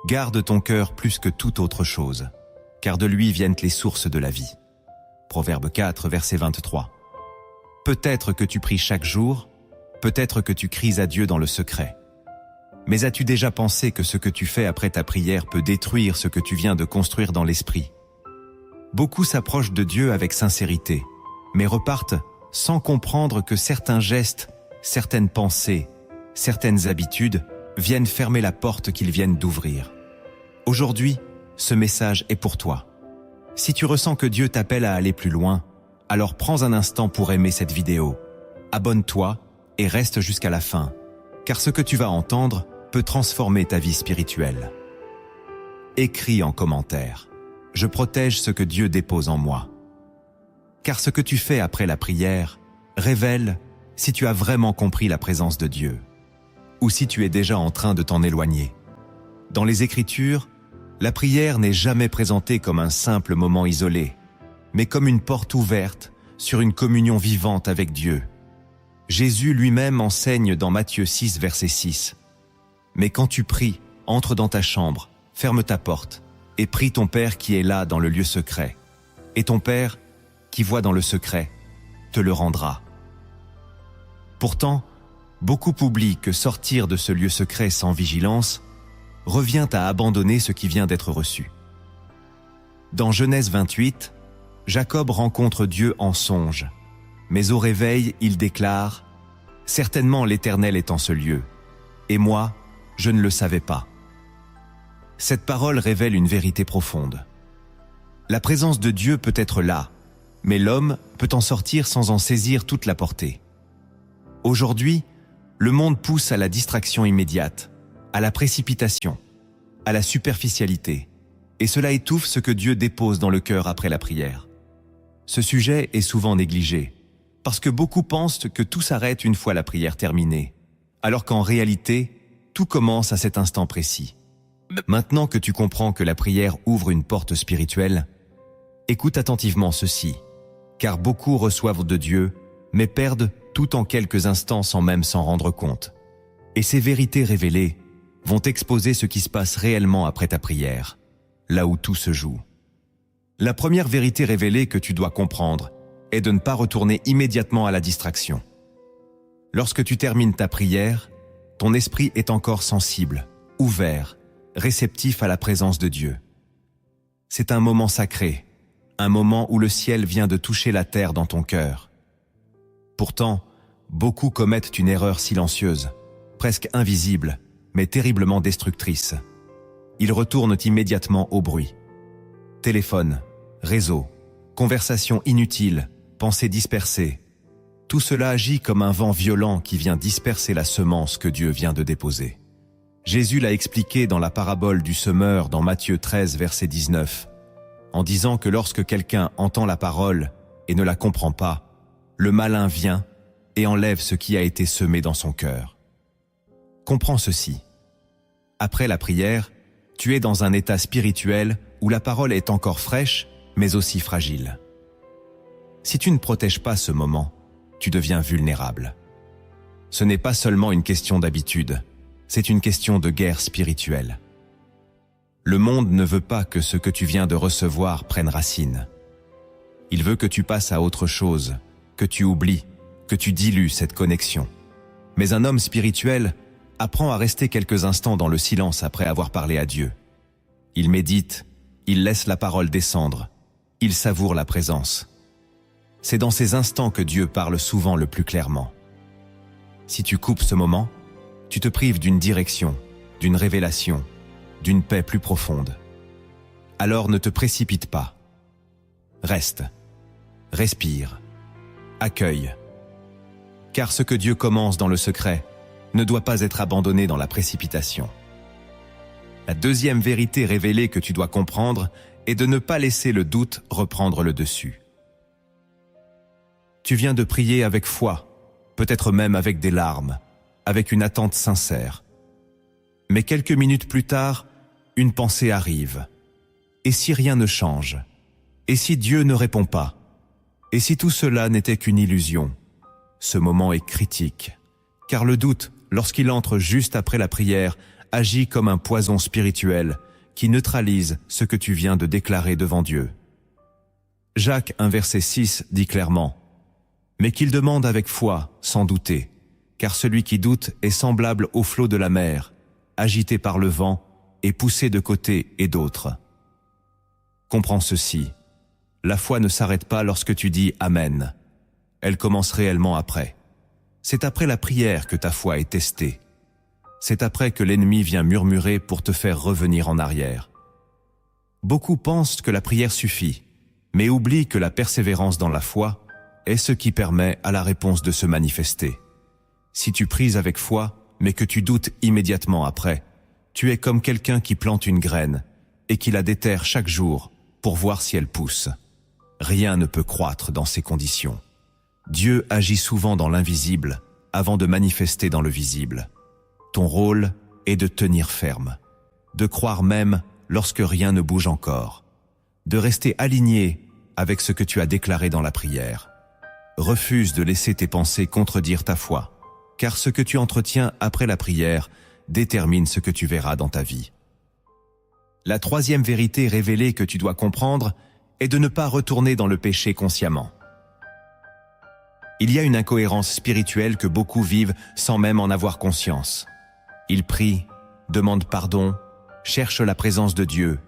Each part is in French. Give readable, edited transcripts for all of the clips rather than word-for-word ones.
Garde ton cœur plus que toute autre chose, car de lui viennent les sources de la vie. Proverbe 4, verset 23. Peut-être que tu pries chaque jour, peut-être que tu cries à Dieu dans le secret. Mais as-tu déjà pensé que ce que tu fais après ta prière peut détruire ce que tu viens de construire dans l'esprit? Beaucoup s'approchent de Dieu avec sincérité, mais repartent sans comprendre que certains gestes, certaines pensées, certaines habitudes viennent fermer la porte qu'ils viennent d'ouvrir. Aujourd'hui, ce message est pour toi. Si tu ressens que Dieu t'appelle à aller plus loin, alors prends un instant pour aimer cette vidéo. Abonne-toi et reste jusqu'à la fin, car ce que tu vas entendre peut transformer ta vie spirituelle. Écris en commentaire. Je protège ce que Dieu dépose en moi. Car ce que tu fais après la prière révèle si tu as vraiment compris la présence de Dieu, ou si tu es déjà en train de t'en éloigner. Dans les Écritures, la prière n'est jamais présentée comme un simple moment isolé, mais comme une porte ouverte sur une communion vivante avec Dieu. Jésus lui-même enseigne dans Matthieu 6, verset 6. « Mais quand tu pries, entre dans ta chambre, ferme ta porte, et prie ton Père qui est là dans le lieu secret. Et ton Père, qui voit dans le secret, te le rendra. » Pourtant, beaucoup oublient que sortir de ce lieu secret sans vigilance revient à abandonner ce qui vient d'être reçu. Dans Genèse 28, Jacob rencontre Dieu en songe, mais au réveil, il déclare « Certainement l'Éternel est en ce lieu, et moi, je ne le savais pas. » Cette parole révèle une vérité profonde. La présence de Dieu peut être là, mais l'homme peut en sortir sans en saisir toute la portée. Aujourd'hui, le monde pousse à la distraction immédiate, à la précipitation, à la superficialité, et cela étouffe ce que Dieu dépose dans le cœur après la prière. Ce sujet est souvent négligé, parce que beaucoup pensent que tout s'arrête une fois la prière terminée, alors qu'en réalité, tout commence à cet instant précis. Maintenant que tu comprends que la prière ouvre une porte spirituelle, écoute attentivement ceci, car beaucoup reçoivent de Dieu, mais perdent tout en quelques instants sans même s'en rendre compte. Et ces vérités révélées vont exposer ce qui se passe réellement après ta prière, là où tout se joue. La première vérité révélée que tu dois comprendre est de ne pas retourner immédiatement à la distraction. Lorsque tu termines ta prière, ton esprit est encore sensible, ouvert, réceptif à la présence de Dieu. C'est un moment sacré, un moment où le ciel vient de toucher la terre dans ton cœur. Pourtant, beaucoup commettent une erreur silencieuse, presque invisible, mais terriblement destructrice. Ils retournent immédiatement au bruit. Téléphone, réseau, conversations inutiles, pensées dispersées. Tout cela agit comme un vent violent qui vient disperser la semence que Dieu vient de déposer. Jésus l'a expliqué dans la parabole du semeur dans Matthieu 13, verset 19, en disant que lorsque quelqu'un entend la parole et ne la comprend pas, le malin vient et enlève ce qui a été semé dans son cœur. Comprends ceci. Après la prière, tu es dans un état spirituel où la parole est encore fraîche, mais aussi fragile. Si tu ne protèges pas ce moment, tu deviens vulnérable. Ce n'est pas seulement une question d'habitude, c'est une question de guerre spirituelle. Le monde ne veut pas que ce que tu viens de recevoir prenne racine. Il veut que tu passes à autre chose, que tu oublies, que tu dilues cette connexion. Mais un homme spirituel apprend à rester quelques instants dans le silence après avoir parlé à Dieu. Il médite, il laisse la parole descendre, il savoure la présence. C'est dans ces instants que Dieu parle souvent le plus clairement. Si tu coupes ce moment, tu te prives d'une direction, d'une révélation, d'une paix plus profonde. Alors ne te précipite pas. Reste, respire, accueille. Car ce que Dieu commence dans le secret ne doit pas être abandonné dans la précipitation. La deuxième vérité révélée que tu dois comprendre est de ne pas laisser le doute reprendre le dessus. Tu viens de prier avec foi, peut-être même avec des larmes, avec une attente sincère. Mais quelques minutes plus tard, une pensée arrive. Et si rien ne change? Et si Dieu ne répond pas? Et si tout cela n'était qu'une illusion? Ce moment est critique, car le doute, lorsqu'il entre juste après la prière, agit comme un poison spirituel qui neutralise ce que tu viens de déclarer devant Dieu. Jacques 1 verset 6 dit clairement « Mais qu'il demande avec foi, sans douter, car celui qui doute est semblable au flot de la mer, agité par le vent et poussé de côté et d'autre. » Comprends ceci, la foi ne s'arrête pas lorsque tu dis « Amen ». Elle commence réellement après. C'est après la prière que ta foi est testée. C'est après que l'ennemi vient murmurer pour te faire revenir en arrière. Beaucoup pensent que la prière suffit, mais oublient que la persévérance dans la foi est ce qui permet à la réponse de se manifester. Si tu pries avec foi, mais que tu doutes immédiatement après, tu es comme quelqu'un qui plante une graine et qui la déterre chaque jour pour voir si elle pousse. Rien ne peut croître dans ces conditions. Dieu agit souvent dans l'invisible avant de manifester dans le visible. Ton rôle est de tenir ferme, de croire même lorsque rien ne bouge encore, de rester aligné avec ce que tu as déclaré dans la prière. Refuse de laisser tes pensées contredire ta foi, car ce que tu entretiens après la prière détermine ce que tu verras dans ta vie. La troisième vérité révélée que tu dois comprendre est de ne pas retourner dans le péché consciemment. Il y a une incohérence spirituelle que beaucoup vivent sans même en avoir conscience. Ils prient, demandent pardon, cherchent la présence de Dieu,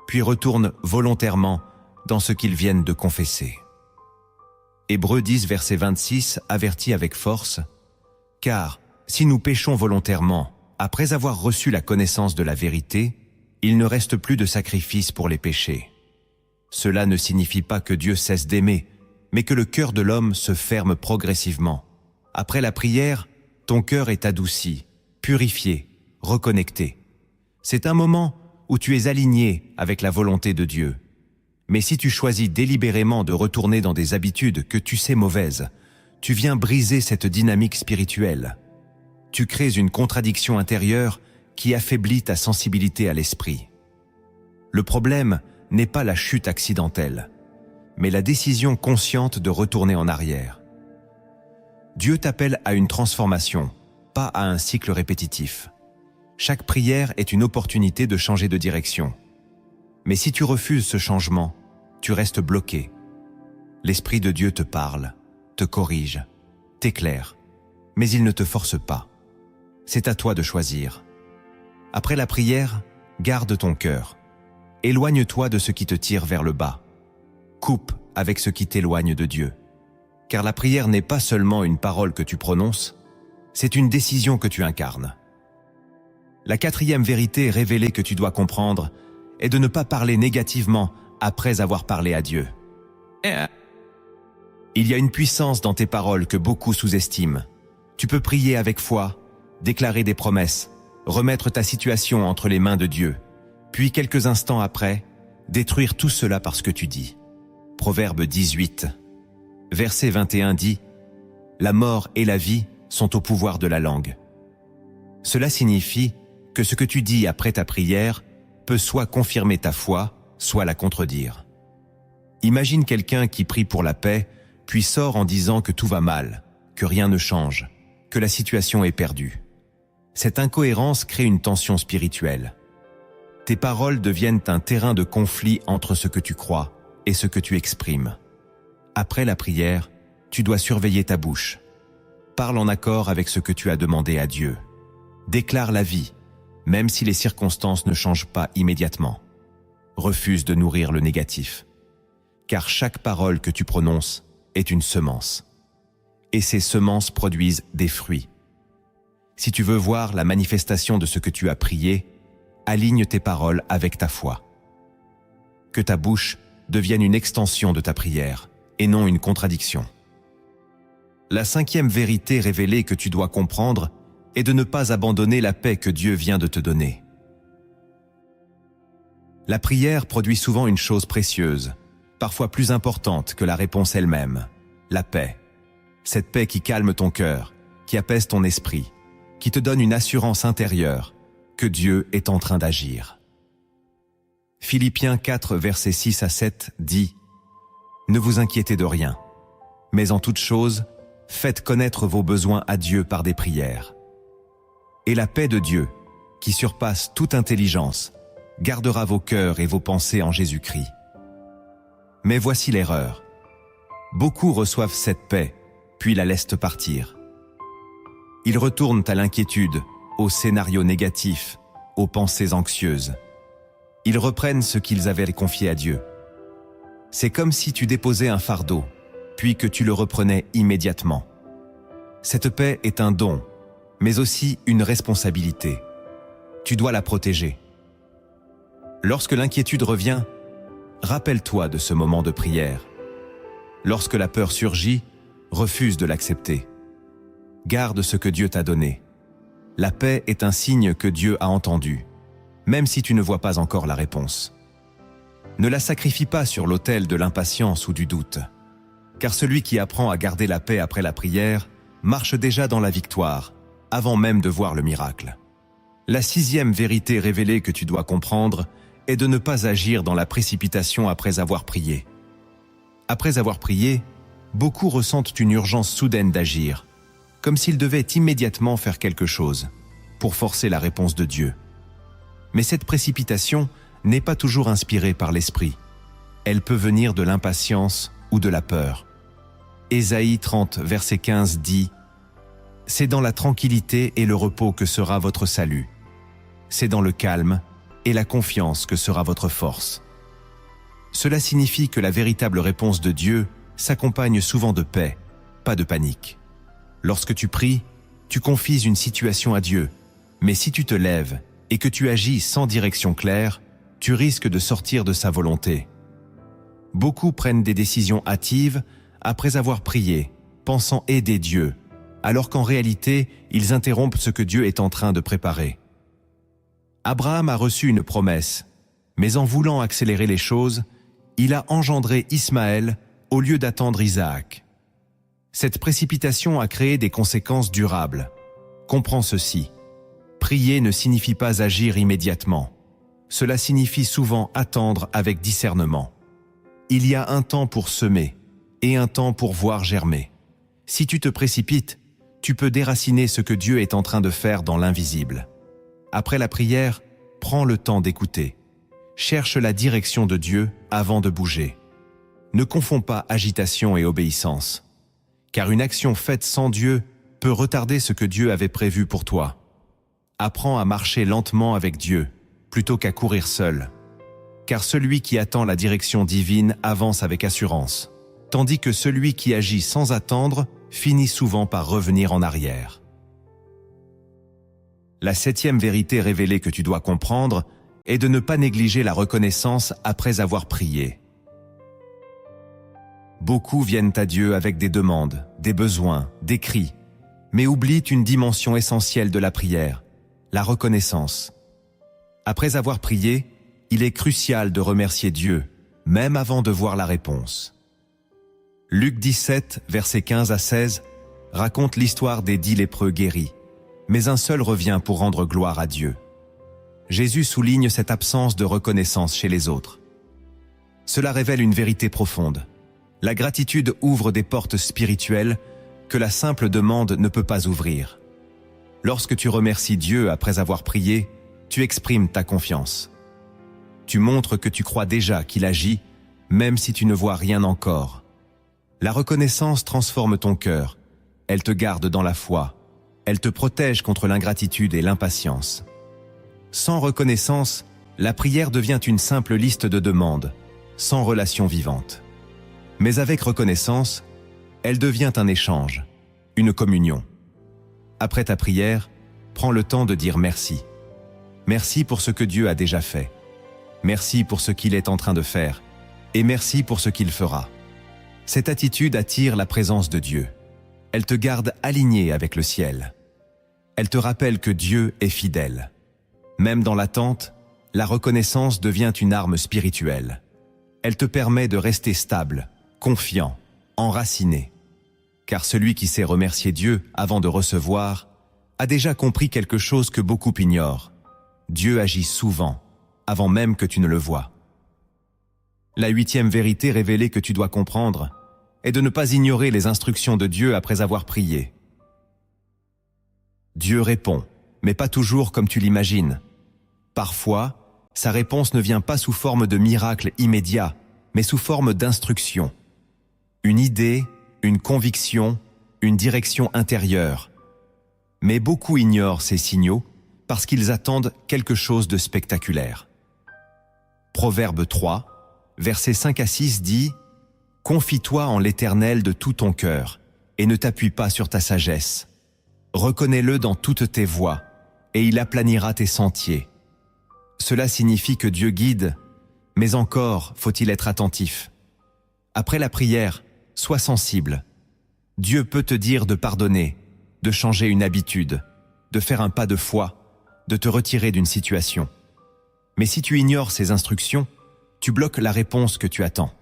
puis retournent volontairement dans ce qu'ils viennent de confesser. Hébreux 10, verset 26 avertit avec force « Car si nous péchons volontairement, après avoir reçu la connaissance de la vérité, il ne reste plus de sacrifice pour les péchés. Cela ne signifie pas que Dieu cesse d'aimer, mais que le cœur de l'homme se ferme progressivement. Après la prière, ton cœur est adouci, purifié, reconnecté. C'est un moment où tu es aligné avec la volonté de Dieu. Mais si tu choisis délibérément de retourner dans des habitudes que tu sais mauvaises, tu viens briser cette dynamique spirituelle. Tu crées une contradiction intérieure qui affaiblit ta sensibilité à l'esprit. Le problème n'est pas la chute accidentelle, mais la décision consciente de retourner en arrière. Dieu t'appelle à une transformation, pas à un cycle répétitif. Chaque prière est une opportunité de changer de direction. Mais si tu refuses ce changement, tu restes bloqué. L'Esprit de Dieu te parle, te corrige, t'éclaire, mais il ne te force pas. C'est à toi de choisir. Après la prière, garde ton cœur. Éloigne-toi de ce qui te tire vers le bas. Coupe avec ce qui t'éloigne de Dieu. Car la prière n'est pas seulement une parole que tu prononces, c'est une décision que tu incarnes. La quatrième vérité révélée que tu dois comprendre est de ne pas parler négativement après avoir parlé à Dieu. Il y a une puissance dans tes paroles que beaucoup sous-estiment. Tu peux prier avec foi, déclarer des promesses, remettre ta situation entre les mains de Dieu, puis quelques instants après, détruire tout cela par ce que tu dis. Proverbe 18, verset 21 dit « La mort et la vie sont au pouvoir de la langue ». Cela signifie que ce que tu dis après ta prière peut soit confirmer ta foi, soit la contredire. Imagine quelqu'un qui prie pour la paix, puis sort en disant que tout va mal, que rien ne change, que la situation est perdue. Cette incohérence crée une tension spirituelle. Tes paroles deviennent un terrain de conflit entre ce que tu crois et ce que tu exprimes. Après la prière, tu dois surveiller ta bouche. Parle en accord avec ce que tu as demandé à Dieu. Déclare la vie, même si les circonstances ne changent pas immédiatement. Refuse de nourrir le négatif. Car chaque parole que tu prononces est une semence. Et ces semences produisent des fruits. Si tu veux voir la manifestation de ce que tu as prié, aligne tes paroles avec ta foi. Que ta bouche devienne une extension de ta prière et non une contradiction. La cinquième vérité révélée que tu dois comprendre est de ne pas abandonner la paix que Dieu vient de te donner. La prière produit souvent une chose précieuse, parfois plus importante que la réponse elle-même, la paix. Cette paix qui calme ton cœur, qui apaise ton esprit, qui te donne une assurance intérieure que Dieu est en train d'agir. Philippiens 4, versets 6 à 7 dit « Ne vous inquiétez de rien, mais en toute chose, faites connaître vos besoins à Dieu par des prières. Et la paix de Dieu, qui surpasse toute intelligence, gardera vos cœurs et vos pensées en Jésus-Christ. Mais voici l'erreur. Beaucoup reçoivent cette paix, puis la laissent partir. Ils retournent à l'inquiétude, aux scénarios négatifs, aux pensées anxieuses. Ils reprennent ce qu'ils avaient confié à Dieu. C'est comme si tu déposais un fardeau, puis que tu le reprenais immédiatement. Cette paix est un don, mais aussi une responsabilité. Tu dois la protéger. Lorsque l'inquiétude revient, rappelle-toi de ce moment de prière. Lorsque la peur surgit, refuse de l'accepter. Garde ce que Dieu t'a donné. La paix est un signe que Dieu a entendu, même si tu ne vois pas encore la réponse. Ne la sacrifie pas sur l'autel de l'impatience ou du doute, car celui qui apprend à garder la paix après la prière marche déjà dans la victoire, avant même de voir le miracle. La 6e vérité révélée que tu dois comprendre est de ne pas agir dans la précipitation après avoir prié. Après avoir prié, beaucoup ressentent une urgence soudaine d'agir, comme s'ils devaient immédiatement faire quelque chose, pour forcer la réponse de Dieu. Mais cette précipitation n'est pas toujours inspirée par l'esprit. Elle peut venir de l'impatience ou de la peur. Ésaïe 30, verset 15 dit « C'est dans la tranquillité et le repos que sera votre salut. C'est dans le calme et la confiance que sera votre force. » Cela signifie que la véritable réponse de Dieu s'accompagne souvent de paix, pas de panique. Lorsque tu pries, tu confies une situation à Dieu, mais si tu te lèves et que tu agis sans direction claire, tu risques de sortir de sa volonté. Beaucoup prennent des décisions hâtives après avoir prié, pensant aider Dieu, alors qu'en réalité, ils interrompent ce que Dieu est en train de préparer. Abraham a reçu une promesse, mais en voulant accélérer les choses, il a engendré Ismaël au lieu d'attendre Isaac. Cette précipitation a créé des conséquences durables. Comprends ceci. Prier ne signifie pas agir immédiatement. Cela signifie souvent attendre avec discernement. Il y a un temps pour semer et un temps pour voir germer. Si tu te précipites, tu peux déraciner ce que Dieu est en train de faire dans l'invisible. Après la prière, prends le temps d'écouter. Cherche la direction de Dieu avant de bouger. Ne confonds pas agitation et obéissance, car une action faite sans Dieu peut retarder ce que Dieu avait prévu pour toi. Apprends à marcher lentement avec Dieu, plutôt qu'à courir seul, car celui qui attend la direction divine avance avec assurance, tandis que celui qui agit sans attendre finit souvent par revenir en arrière. La 7e vérité révélée que tu dois comprendre est de ne pas négliger la reconnaissance après avoir prié. Beaucoup viennent à Dieu avec des demandes, des besoins, des cris, mais oublient une dimension essentielle de la prière, la reconnaissance. Après avoir prié, il est crucial de remercier Dieu, même avant de voir la réponse. Luc 17, versets 15 à 16, raconte l'histoire des 10 lépreux guéris, mais un seul revient pour rendre gloire à Dieu. Jésus souligne cette absence de reconnaissance chez les autres. Cela révèle une vérité profonde. La gratitude ouvre des portes spirituelles que la simple demande ne peut pas ouvrir. Lorsque tu remercies Dieu après avoir prié, tu exprimes ta confiance. Tu montres que tu crois déjà qu'il agit, même si tu ne vois rien encore. La reconnaissance transforme ton cœur. Elle te garde dans la foi. Elle te protège contre l'ingratitude et l'impatience. Sans reconnaissance, la prière devient une simple liste de demandes, sans relation vivante. Mais avec reconnaissance, elle devient un échange, une communion. Après ta prière, prends le temps de dire merci. Merci pour ce que Dieu a déjà fait. Merci pour ce qu'il est en train de faire. Et merci pour ce qu'il fera. Cette attitude attire la présence de Dieu. Elle te garde aligné avec le ciel. Elle te rappelle que Dieu est fidèle. Même dans l'attente, la reconnaissance devient une arme spirituelle. Elle te permet de rester stable, confiant, enraciné. Car celui qui sait remercier Dieu avant de recevoir a déjà compris quelque chose que beaucoup ignorent. Dieu agit souvent, avant même que tu ne le vois. La 8e vérité révélée que tu dois comprendre est de ne pas ignorer les instructions de Dieu après avoir prié. Dieu répond, mais pas toujours comme tu l'imagines. Parfois, sa réponse ne vient pas sous forme de miracle immédiat, mais sous forme d'instruction. Une idée, une conviction, une direction intérieure. Mais beaucoup ignorent ces signaux parce qu'ils attendent quelque chose de spectaculaire. Proverbe 3, versets 5 à 6 dit « Confie-toi en l'Éternel de tout ton cœur, et ne t'appuie pas sur ta sagesse. Reconnais-le dans toutes tes voies, et il aplanira tes sentiers. » Cela signifie que Dieu guide, mais encore faut-il être attentif. Après la prière, sois sensible. Dieu peut te dire de pardonner, de changer une habitude, de faire un pas de foi, de te retirer d'une situation. Mais si tu ignores ces instructions, tu bloques la réponse que tu attends.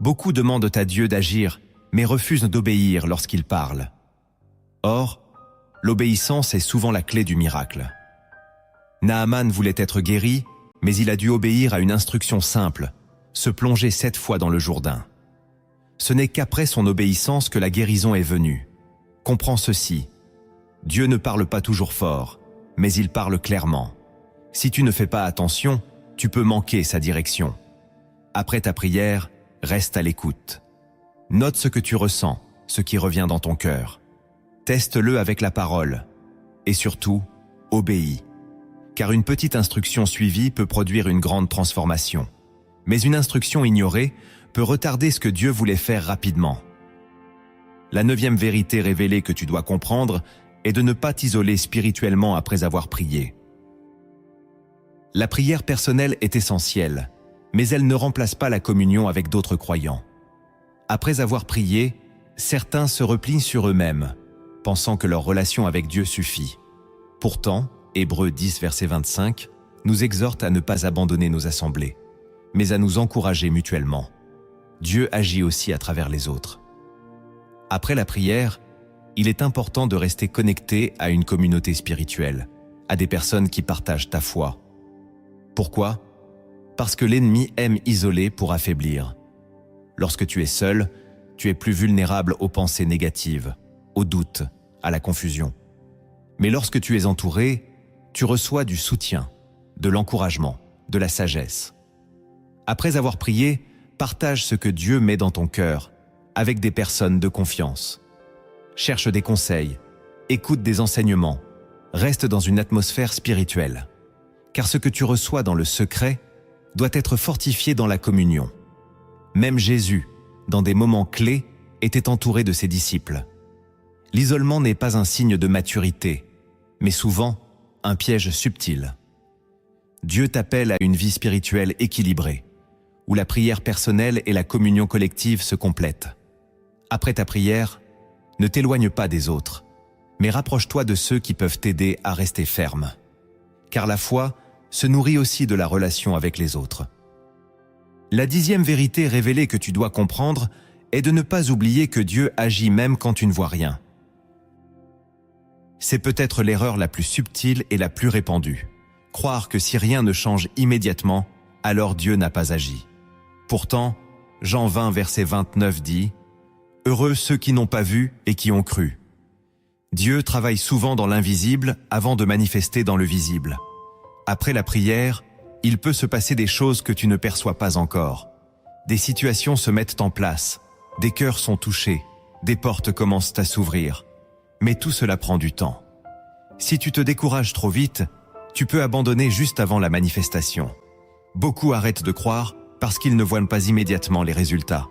Beaucoup demandent à Dieu d'agir, mais refusent d'obéir lorsqu'il parle. Or, l'obéissance est souvent la clé du miracle. Naaman voulait être guéri, mais il a dû obéir à une instruction simple, se plonger 7 fois dans le Jourdain. Ce n'est qu'après son obéissance que la guérison est venue. Comprends ceci. Dieu ne parle pas toujours fort, mais il parle clairement. Si tu ne fais pas attention, tu peux manquer sa direction. Après ta prière, reste à l'écoute. Note ce que tu ressens, ce qui revient dans ton cœur. Teste-le avec la parole. Et surtout, obéis. Car une petite instruction suivie peut produire une grande transformation. Mais une instruction ignorée peut retarder ce que Dieu voulait faire rapidement. La 9e vérité révélée que tu dois comprendre est de ne pas t'isoler spirituellement après avoir prié. La prière personnelle est essentielle, mais elle ne remplace pas la communion avec d'autres croyants. Après avoir prié, certains se replient sur eux-mêmes, pensant que leur relation avec Dieu suffit. Pourtant, Hébreux 10, verset 25, nous exhorte à ne pas abandonner nos assemblées, mais à nous encourager mutuellement. Dieu agit aussi à travers les autres. Après la prière, il est important de rester connecté à une communauté spirituelle, à des personnes qui partagent ta foi. Pourquoi ? Parce que l'ennemi aime isoler pour affaiblir. Lorsque tu es seul, tu es plus vulnérable aux pensées négatives, aux doutes, à la confusion. Mais lorsque tu es entouré, tu reçois du soutien, de l'encouragement, de la sagesse. Après avoir prié, partage ce que Dieu met dans ton cœur avec des personnes de confiance. Cherche des conseils, écoute des enseignements, reste dans une atmosphère spirituelle. Car ce que tu reçois dans le secret doit être fortifié dans la communion. Même Jésus, dans des moments clés, était entouré de ses disciples. L'isolement n'est pas un signe de maturité, mais souvent un piège subtil. Dieu t'appelle à une vie spirituelle équilibrée, où la prière personnelle et la communion collective se complètent. Après ta prière, ne t'éloigne pas des autres, mais rapproche-toi de ceux qui peuvent t'aider à rester ferme. Car la foi se nourrit aussi de la relation avec les autres. La 10e vérité révélée que tu dois comprendre est de ne pas oublier que Dieu agit même quand tu ne vois rien. C'est peut-être l'erreur la plus subtile et la plus répandue. Croire que si rien ne change immédiatement, alors Dieu n'a pas agi. Pourtant, Jean 20, verset 29 dit « Heureux ceux qui n'ont pas vu et qui ont cru ». Dieu travaille souvent dans l'invisible avant de manifester dans le visible. Après la prière, il peut se passer des choses que tu ne perçois pas encore. Des situations se mettent en place, des cœurs sont touchés, des portes commencent à s'ouvrir. Mais tout cela prend du temps. Si tu te décourages trop vite, tu peux abandonner juste avant la manifestation. Beaucoup arrêtent de croire parce qu'ils ne voient pas immédiatement les résultats.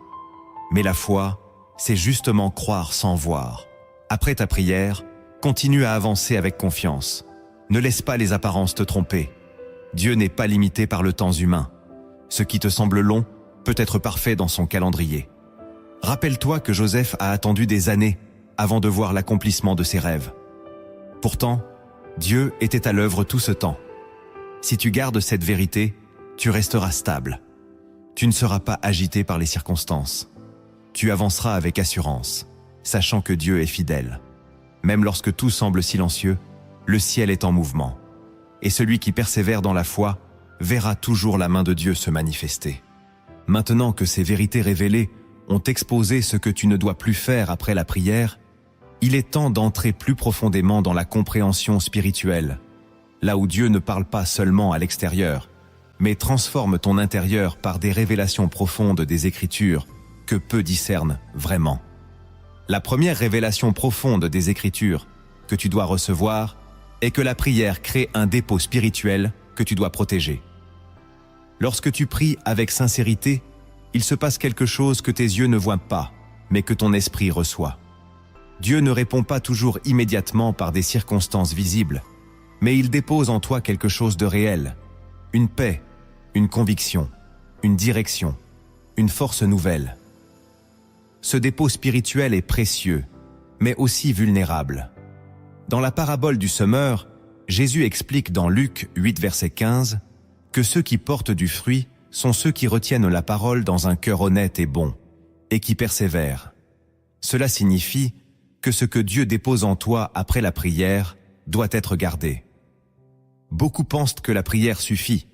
Mais la foi, c'est justement croire sans voir. Après ta prière, continue à avancer avec confiance. Ne laisse pas les apparences te tromper. Dieu n'est pas limité par le temps humain. Ce qui te semble long peut être parfait dans son calendrier. Rappelle-toi que Joseph a attendu des années avant de voir l'accomplissement de ses rêves. Pourtant, Dieu était à l'œuvre tout ce temps. Si tu gardes cette vérité, tu resteras stable. Tu ne seras pas agité par les circonstances. Tu avanceras avec assurance, sachant que Dieu est fidèle. Même lorsque tout semble silencieux, le ciel est en mouvement. Et celui qui persévère dans la foi verra toujours la main de Dieu se manifester. Maintenant que ces vérités révélées ont exposé ce que tu ne dois plus faire après la prière, Il est temps d'entrer plus profondément dans la compréhension spirituelle, là où Dieu ne parle pas seulement à l'extérieur, mais transforme ton intérieur par des révélations profondes des Écritures que peu discernent vraiment. La première révélation profonde des Écritures que tu dois recevoir est que la prière crée un dépôt spirituel que tu dois protéger. Lorsque tu pries avec sincérité, il se passe quelque chose que tes yeux ne voient pas, mais que ton esprit reçoit. Dieu ne répond pas toujours immédiatement par des circonstances visibles, mais il dépose en toi quelque chose de réel, une paix, une conviction, une direction, une force nouvelle. Ce dépôt spirituel est précieux, mais aussi vulnérable. Dans la parabole du semeur, Jésus explique dans Luc 8, verset 15, que ceux qui portent du fruit sont ceux qui retiennent la parole dans un cœur honnête et bon, et qui persévèrent. Cela signifie que ce que Dieu dépose en toi après la prière doit être gardé. Beaucoup pensent que la prière suffit,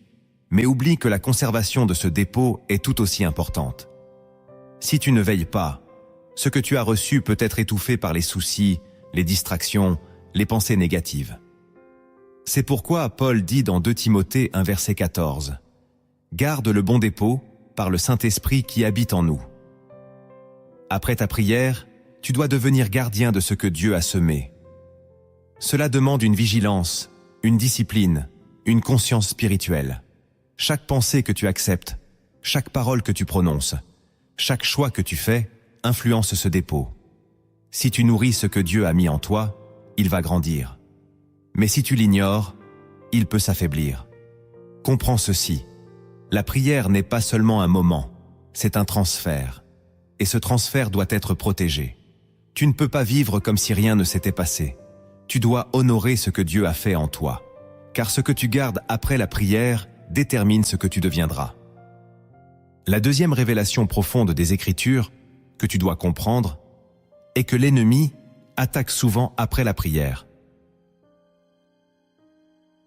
mais oublient que la conservation de ce dépôt est tout aussi importante. Si tu ne veilles pas, ce que tu as reçu peut être étouffé par les soucis, les distractions, les pensées négatives. C'est pourquoi Paul dit dans 2 Timothée 1 verset 14 « Garde le bon dépôt par le Saint-Esprit qui habite en nous. » Après ta prière, tu dois devenir gardien de ce que Dieu a semé. Cela demande une vigilance, une discipline, une conscience spirituelle. Chaque pensée que tu acceptes, chaque parole que tu prononces, chaque choix que tu fais influence ce dépôt. Si tu nourris ce que Dieu a mis en toi, il va grandir. Mais si tu l'ignores, il peut s'affaiblir. Comprends ceci. La prière n'est pas seulement un moment, c'est un transfert. Et ce transfert doit être protégé. Tu ne peux pas vivre comme si rien ne s'était passé. Tu dois honorer ce que Dieu a fait en toi. Car ce que tu gardes après la prière détermine ce que tu deviendras. La deuxième révélation profonde des Écritures que tu dois comprendre est que l'ennemi attaque souvent après la prière.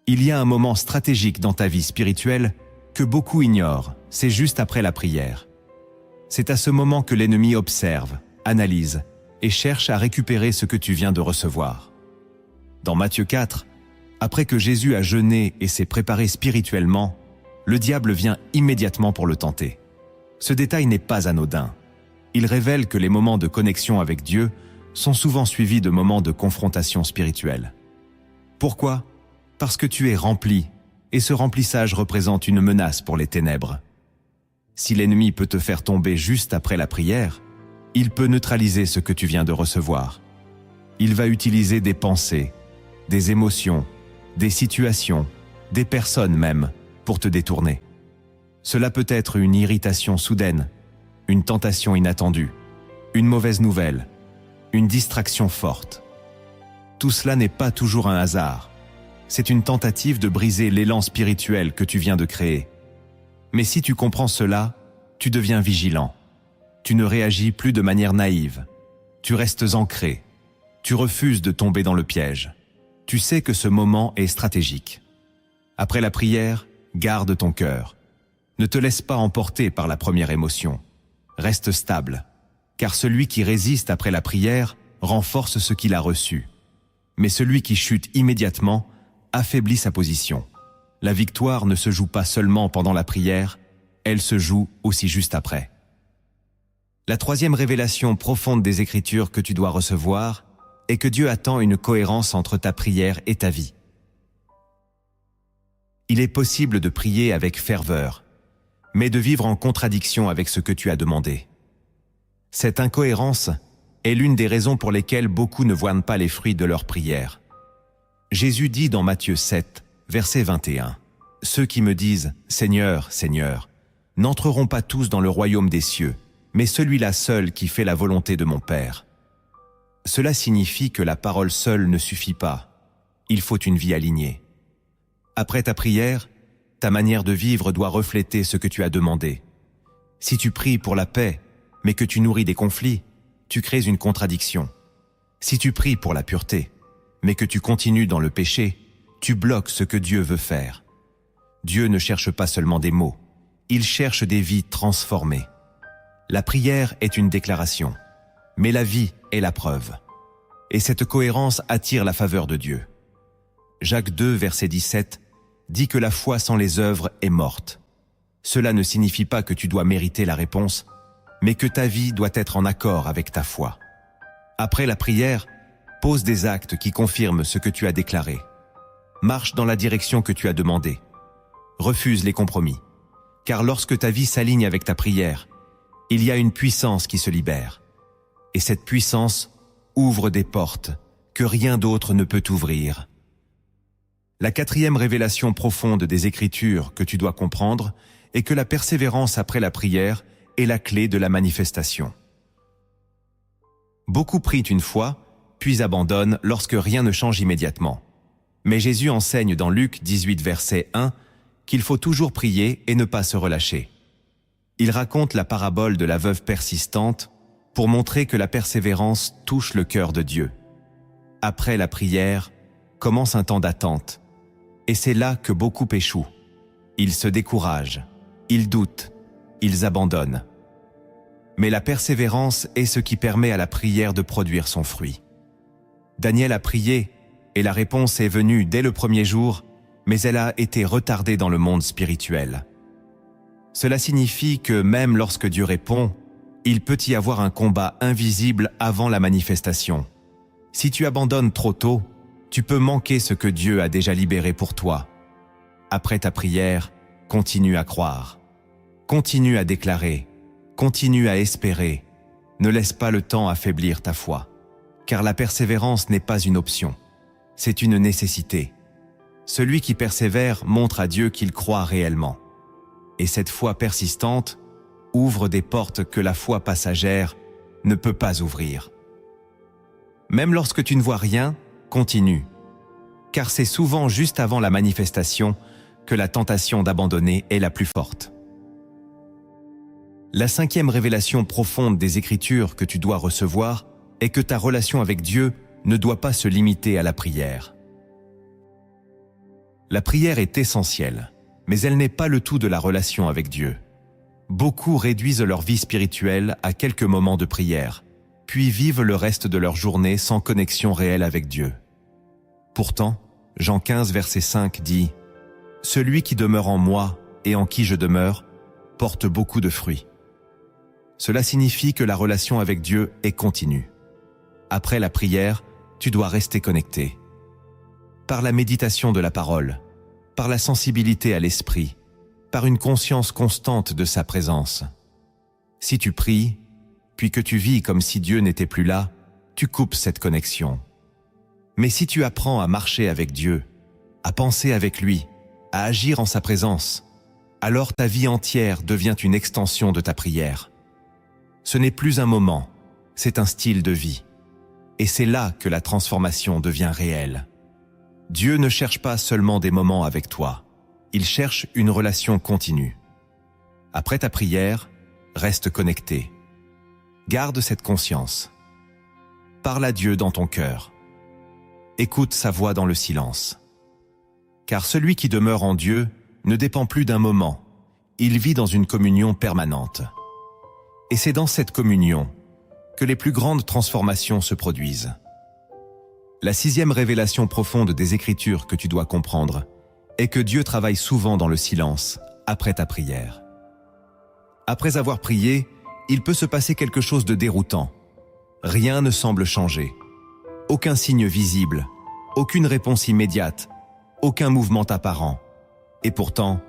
Il y a un moment stratégique dans ta vie spirituelle que beaucoup ignorent, c'est juste après la prière. C'est à ce moment que l'ennemi observe, analyse et cherche à récupérer ce que tu viens de recevoir. Dans Matthieu 4, après que Jésus a jeûné et s'est préparé spirituellement, le diable vient immédiatement pour le tenter. Ce détail n'est pas anodin. Il révèle que les moments de connexion avec Dieu sont souvent suivis de moments de confrontation spirituelle. Pourquoi ? Parce que tu es rempli, et ce remplissage représente une menace pour les ténèbres. Si l'ennemi peut te faire tomber juste après la prière, il peut neutraliser ce que tu viens de recevoir. Il va utiliser des pensées, des émotions, des situations, des personnes même, pour te détourner. Cela peut être une irritation soudaine, une tentation inattendue, une mauvaise nouvelle, une distraction forte. Tout cela n'est pas toujours un hasard. C'est une tentative de briser l'élan spirituel que tu viens de créer. Mais si tu comprends cela, tu deviens vigilant. Tu ne réagis plus de manière naïve. Tu restes ancré. Tu refuses de tomber dans le piège. Tu sais que ce moment est stratégique. Après la prière, garde ton cœur. Ne te laisse pas emporter par la première émotion. Reste stable, car celui qui résiste après la prière renforce ce qu'il a reçu. Mais celui qui chute immédiatement affaiblit sa position. La victoire ne se joue pas seulement pendant la prière, elle se joue aussi juste après. La troisième révélation profonde des Écritures que tu dois recevoir est que Dieu attend une cohérence entre ta prière et ta vie. Il est possible de prier avec ferveur, mais de vivre en contradiction avec ce que tu as demandé. Cette incohérence est l'une des raisons pour lesquelles beaucoup ne voient pas les fruits de leur prière. Jésus dit dans Matthieu 7, verset 21, « Ceux qui me disent « Seigneur, Seigneur », n'entreront pas tous dans le royaume des cieux, mais celui-là seul qui fait la volonté de mon Père. » Cela signifie que la parole seule ne suffit pas. Il faut une vie alignée. Après ta prière, ta manière de vivre doit refléter ce que tu as demandé. Si tu pries pour la paix, mais que tu nourris des conflits, tu crées une contradiction. Si tu pries pour la pureté, mais que tu continues dans le péché, tu bloques ce que Dieu veut faire. Dieu ne cherche pas seulement des mots, il cherche des vies transformées. La prière est une déclaration, mais la vie est la preuve. et cette cohérence attire la faveur de Dieu. Jacques 2, verset 17, dit que la foi sans les œuvres est morte. Cela ne signifie pas que tu dois mériter la réponse, mais que ta vie doit être en accord avec ta foi. Après la prière, pose des actes qui confirment ce que tu as déclaré. Marche dans la direction que tu as demandée. Refuse les compromis. Car lorsque ta vie s'aligne avec ta prière, il y a une puissance qui se libère. Et cette puissance ouvre des portes que rien d'autre ne peut ouvrir. La 4e révélation profonde des Écritures que tu dois comprendre est que la persévérance après la prière est la clé de la manifestation. Beaucoup prient une fois, puis abandonnent lorsque rien ne change immédiatement. Mais Jésus enseigne dans Luc 18, verset 1, qu'il faut toujours prier et ne pas se relâcher. Il raconte la parabole de la veuve persistante pour montrer que la persévérance touche le cœur de Dieu. Après la prière, commence un temps d'attente. Et c'est là que beaucoup échouent. Ils se découragent, ils doutent, ils abandonnent. Mais la persévérance est ce qui permet à la prière de produire son fruit. Daniel a prié, et la réponse est venue dès le premier jour, mais elle a été retardée dans le monde spirituel. Cela signifie que même lorsque Dieu répond, il peut y avoir un combat invisible avant la manifestation. Si tu abandonnes trop tôt, tu peux manquer ce que Dieu a déjà libéré pour toi. Après ta prière, continue à croire. Continue à déclarer. Continue à espérer. Ne laisse pas le temps affaiblir ta foi. Car la persévérance n'est pas une option. C'est une nécessité. Celui qui persévère montre à Dieu qu'il croit réellement. Et cette foi persistante ouvre des portes que la foi passagère ne peut pas ouvrir. Même lorsque tu ne vois rien, continue. Car c'est souvent juste avant la manifestation que la tentation d'abandonner est la plus forte. La 5e révélation profonde des Écritures que tu dois recevoir est que ta relation avec Dieu ne doit pas se limiter à la prière. La prière est essentielle, mais elle n'est pas le tout de la relation avec Dieu. Beaucoup réduisent leur vie spirituelle à quelques moments de prière, puis vivent le reste de leur journée sans connexion réelle avec Dieu. Pourtant, Jean 15, verset 5 dit « Celui qui demeure en moi et en qui je demeure porte beaucoup de fruits. » Cela signifie que la relation avec Dieu est continue. Après la prière, tu dois rester connecté. Par la méditation de la parole, par la sensibilité à l'esprit, par une conscience constante de sa présence. Si tu pries, puis que tu vis comme si Dieu n'était plus là, tu coupes cette connexion. Mais si tu apprends à marcher avec Dieu, à penser avec lui, à agir en sa présence, alors ta vie entière devient une extension de ta prière. Ce n'est plus un moment, c'est un style de vie. Et c'est là que la transformation devient réelle. Dieu ne cherche pas seulement des moments avec toi, il cherche une relation continue. Après ta prière, reste connecté. Garde cette conscience. Parle à Dieu dans ton cœur. Écoute sa voix dans le silence. Car celui qui demeure en Dieu ne dépend plus d'un moment, il vit dans une communion permanente. Et c'est dans cette communion que les plus grandes transformations se produisent. La 6e révélation profonde des Écritures que tu dois comprendre est que Dieu travaille souvent dans le silence, après ta prière. Après avoir prié, il peut se passer quelque chose de déroutant. Rien ne semble changer. Aucun signe visible, aucune réponse immédiate, aucun mouvement apparent. Et pourtant,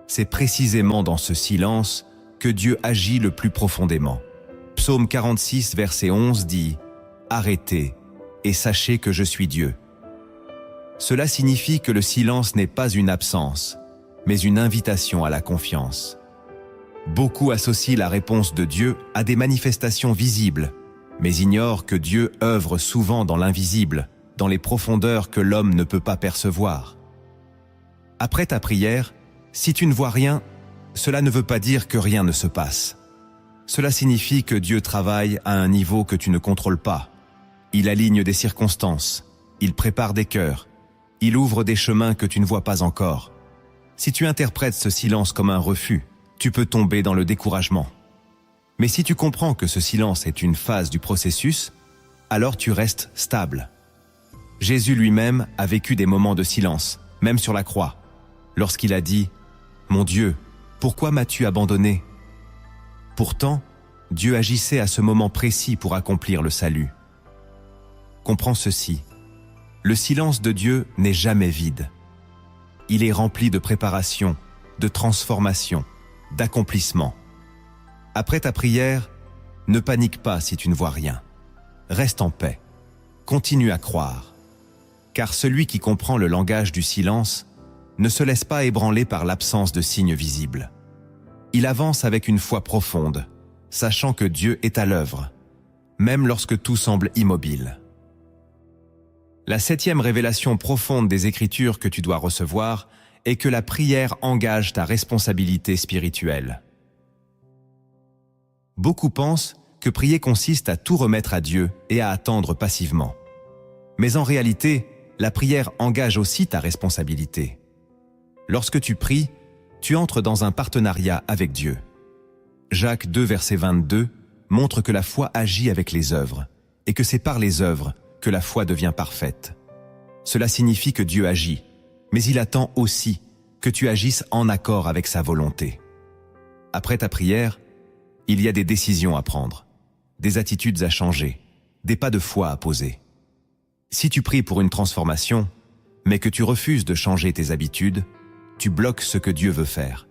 c'est précisément dans ce silence que Dieu agit le plus profondément. Psaume 46, verset 11 dit « Arrêtez et sachez que je suis Dieu ». Cela signifie que le silence n'est pas une absence, mais une invitation à la confiance. Beaucoup associent la réponse de Dieu à des manifestations visibles, mais ignorent que Dieu œuvre souvent dans l'invisible, dans les profondeurs que l'homme ne peut pas percevoir. Après ta prière, si tu ne vois rien, cela ne veut pas dire que rien ne se passe. Cela signifie que Dieu travaille à un niveau que tu ne contrôles pas. Il aligne des circonstances, il prépare des cœurs, il ouvre des chemins que tu ne vois pas encore. Si tu interprètes ce silence comme un refus, tu peux tomber dans le découragement. Mais si tu comprends que ce silence est une phase du processus, alors tu restes stable. Jésus lui-même a vécu des moments de silence, même sur la croix, lorsqu'il a dit « Mon Dieu, pourquoi m'as-tu abandonné ?» Pourtant, Dieu agissait à ce moment précis pour accomplir le salut. Comprends ceci, le silence de Dieu n'est jamais vide. Il est rempli de préparation, de transformation, d'accomplissement. Après ta prière, ne panique pas si tu ne vois rien. Reste en paix. Continue à croire. Car celui qui comprend le langage du silence ne se laisse pas ébranler par l'absence de signes visibles. Il avance avec une foi profonde, sachant que Dieu est à l'œuvre, même lorsque tout semble immobile. La 7e révélation profonde des Écritures que tu dois recevoir est que la prière engage ta responsabilité spirituelle. Beaucoup pensent que prier consiste à tout remettre à Dieu et à attendre passivement. Mais en réalité, la prière engage aussi ta responsabilité. Lorsque tu pries, tu entres dans un partenariat avec Dieu. Jacques 2, verset 22, montre que la foi agit avec les œuvres, et que c'est par les œuvres que la foi devient parfaite. Cela signifie que Dieu agit, mais il attend aussi que tu agisses en accord avec sa volonté. Après ta prière, il y a des décisions à prendre, des attitudes à changer, des pas de foi à poser. Si tu pries pour une transformation, mais que tu refuses de changer tes habitudes, tu bloques ce que Dieu veut faire.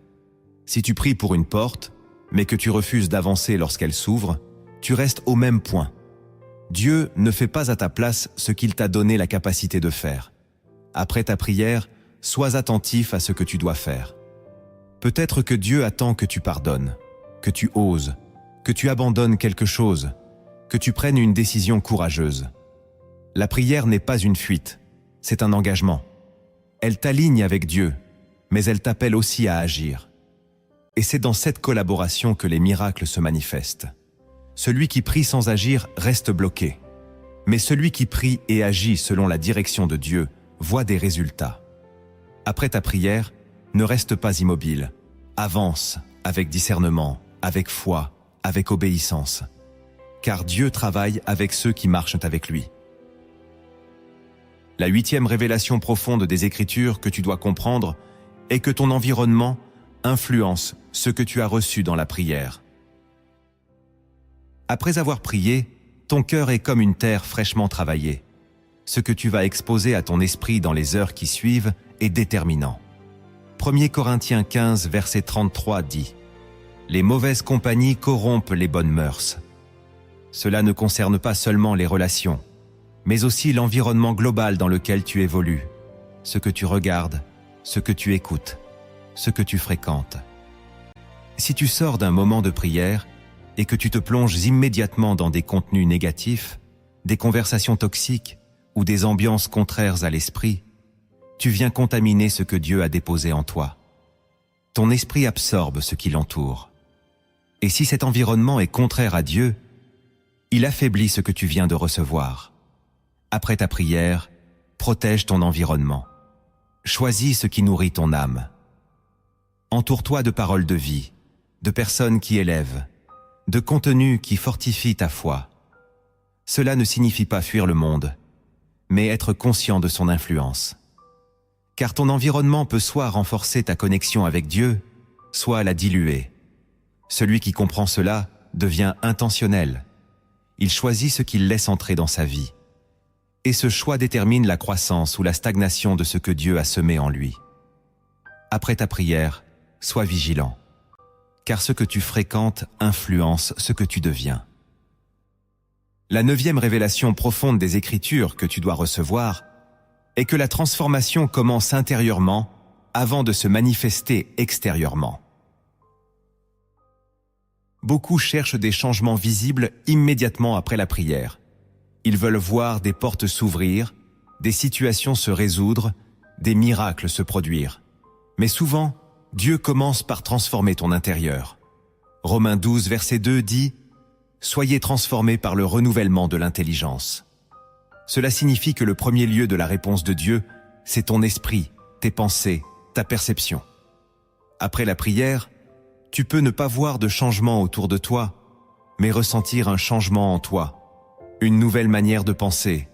Si tu pries pour une porte, mais que tu refuses d'avancer lorsqu'elle s'ouvre, tu restes au même point. Dieu ne fait pas à ta place ce qu'il t'a donné la capacité de faire. Après ta prière, sois attentif à ce que tu dois faire. Peut-être que Dieu attend que tu pardonnes, que tu oses, que tu abandonnes quelque chose, que tu prennes une décision courageuse. La prière n'est pas une fuite, c'est un engagement. Elle t'aligne avec Dieu, mais elle t'appelle aussi à agir. Et c'est dans cette collaboration que les miracles se manifestent. Celui qui prie sans agir reste bloqué. Mais celui qui prie et agit selon la direction de Dieu voit des résultats. Après ta prière, ne reste pas immobile. Avance avec discernement, avec foi, avec obéissance. Car Dieu travaille avec ceux qui marchent avec lui. La 8e révélation profonde des Écritures que tu dois comprendre est que ton environnement influence ce que tu as reçu dans la prière. Après avoir prié, ton cœur est comme une terre fraîchement travaillée. Ce que tu vas exposer à ton esprit dans les heures qui suivent est déterminant. 1 Corinthiens 15, verset 33 dit « Les mauvaises compagnies corrompent les bonnes mœurs. » Cela ne concerne pas seulement les relations, mais aussi l'environnement global dans lequel tu évolues, ce que tu regardes, ce que tu écoutes, ce que tu fréquentes. Si tu sors d'un moment de prière et que tu te plonges immédiatement dans des contenus négatifs, des conversations toxiques ou des ambiances contraires à l'esprit, tu viens contaminer ce que Dieu a déposé en toi. Ton esprit absorbe ce qui l'entoure. Et si cet environnement est contraire à Dieu, il affaiblit ce que tu viens de recevoir. Après ta prière, protège ton environnement. Choisis ce qui nourrit ton âme. Entoure-toi de paroles de vie, de personnes qui élèvent, de contenus qui fortifient ta foi. Cela ne signifie pas fuir le monde, mais être conscient de son influence. Car ton environnement peut soit renforcer ta connexion avec Dieu, soit la diluer. Celui qui comprend cela devient intentionnel. Il choisit ce qu'il laisse entrer dans sa vie. Et ce choix détermine la croissance ou la stagnation de ce que Dieu a semé en lui. Après ta prière, sois vigilant, car ce que tu fréquentes influence ce que tu deviens. La 9e révélation profonde des Écritures que tu dois recevoir est que la transformation commence intérieurement avant de se manifester extérieurement. Beaucoup cherchent des changements visibles immédiatement après la prière. Ils veulent voir des portes s'ouvrir, des situations se résoudre, des miracles se produire. Mais souvent, Dieu commence par transformer ton intérieur. Romains 12, verset 2 dit « Soyez transformés par le renouvellement de l'intelligence ». Cela signifie que le premier lieu de la réponse de Dieu, c'est ton esprit, tes pensées, ta perception. Après la prière, tu peux ne pas voir de changement autour de toi, mais ressentir un changement en toi. une nouvelle manière de penser,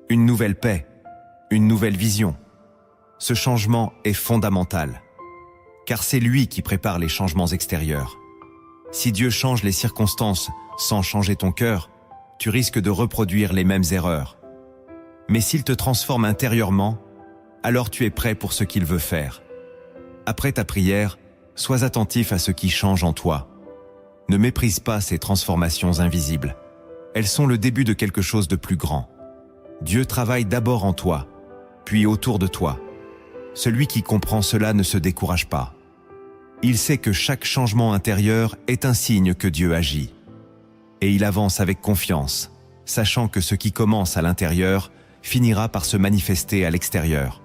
une nouvelle paix, une nouvelle vision. Ce changement est fondamental, car c'est lui qui prépare les changements extérieurs. Si Dieu change les circonstances sans changer ton cœur, tu risques de reproduire les mêmes erreurs. Mais s'il te transforme intérieurement, alors tu es prêt pour ce qu'il veut faire. Après ta prière, sois attentif à ce qui change en toi. Ne méprise pas ces transformations invisibles. Elles sont le début de quelque chose de plus grand. Dieu travaille d'abord en toi, puis autour de toi. Celui qui comprend cela ne se décourage pas. Il sait que chaque changement intérieur est un signe que Dieu agit. Et il avance avec confiance, sachant que ce qui commence à l'intérieur finira par se manifester à l'extérieur.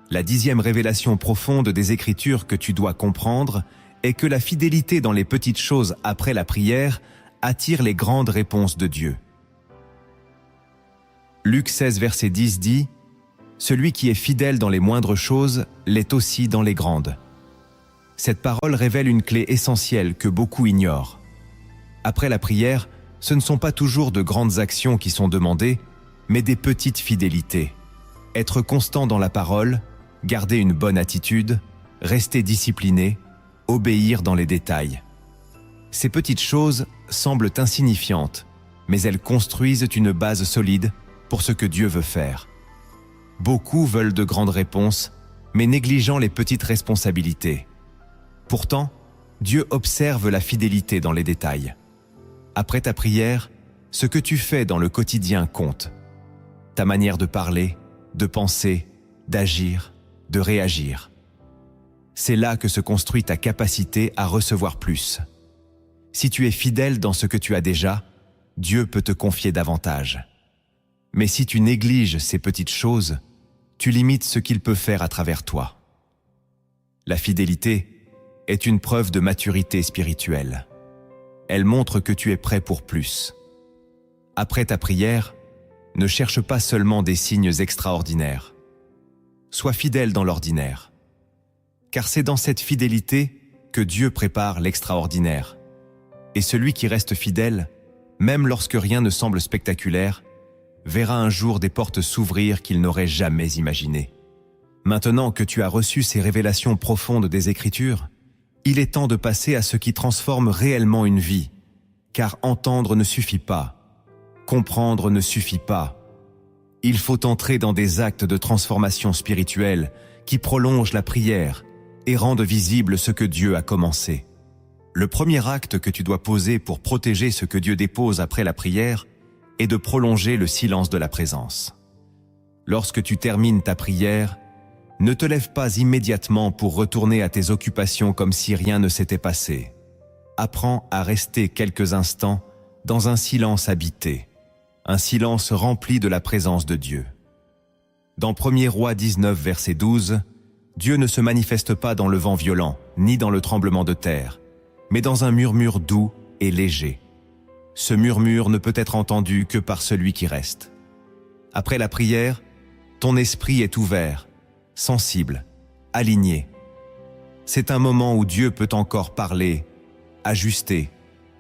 La 10e révélation profonde des Écritures que tu dois comprendre est que la fidélité dans les petites choses après la prière attire les grandes réponses de Dieu. Luc 16, verset 10 dit « Celui qui est fidèle dans les moindres choses l'est aussi dans les grandes ». Cette parole révèle une clé essentielle que beaucoup ignorent. Après la prière, ce ne sont pas toujours de grandes actions qui sont demandées, mais des petites fidélités. Être constant dans la parole, garder une bonne attitude, rester discipliné, obéir dans les détails. Ces petites choses semblent insignifiantes, mais elles construisent une base solide pour ce que Dieu veut faire. Beaucoup veulent de grandes réponses, mais négligeant les petites responsabilités. Pourtant, Dieu observe la fidélité dans les détails. Après ta prière, ce que tu fais dans le quotidien compte. Ta manière de parler, de penser, d'agir, de réagir. C'est là que se construit ta capacité à recevoir plus. Si tu es fidèle dans ce que tu as déjà, Dieu peut te confier davantage. Mais si tu négliges ces petites choses, tu limites ce qu'il peut faire à travers toi. La fidélité est une preuve de maturité spirituelle. Elle montre que tu es prêt pour plus. Après ta prière, ne cherche pas seulement des signes extraordinaires. Sois fidèle dans l'ordinaire. Car c'est dans cette fidélité que Dieu prépare l'extraordinaire. Et celui qui reste fidèle, même lorsque rien ne semble spectaculaire, verra un jour des portes s'ouvrir qu'il n'aurait jamais imaginées. Maintenant que tu as reçu ces révélations profondes des Écritures, il est temps de passer à ce qui transforme réellement une vie, car entendre ne suffit pas, comprendre ne suffit pas. Il faut entrer dans des actes de transformation spirituelle qui prolongent la prière et rendent visible ce que Dieu a commencé. Le premier acte que tu dois poser pour protéger ce que Dieu dépose après la prière est de prolonger le silence de la présence. Lorsque tu termines ta prière, ne te lève pas immédiatement pour retourner à tes occupations comme si rien ne s'était passé. Apprends à rester quelques instants dans un silence habité, un silence rempli de la présence de Dieu. Dans 1er Roi 19, verset 12, Dieu ne se manifeste pas dans le vent violent, ni dans le tremblement de terre, mais dans un murmure doux et léger. Ce murmure ne peut être entendu que par celui qui reste. Après la prière, ton esprit est ouvert, sensible, aligné. C'est un moment où Dieu peut encore parler, ajuster,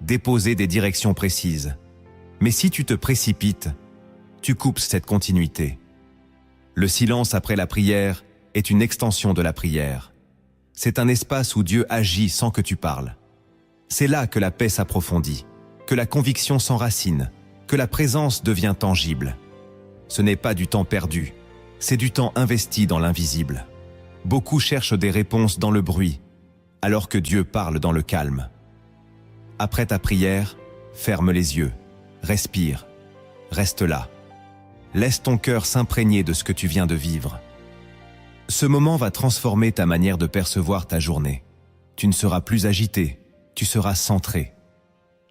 déposer des directions précises. Mais si tu te précipites, tu coupes cette continuité. Le silence après la prière est une extension de la prière. C'est un espace où Dieu agit sans que tu parles. C'est là que la paix s'approfondit, que la conviction s'enracine, que la présence devient tangible. Ce n'est pas du temps perdu, c'est du temps investi dans l'invisible. Beaucoup cherchent des réponses dans le bruit, alors que Dieu parle dans le calme. Après ta prière, ferme les yeux, respire, reste là. Laisse ton cœur s'imprégner de ce que tu viens de vivre. Ce moment va transformer ta manière de percevoir ta journée. Tu ne seras plus agité, tu seras centré.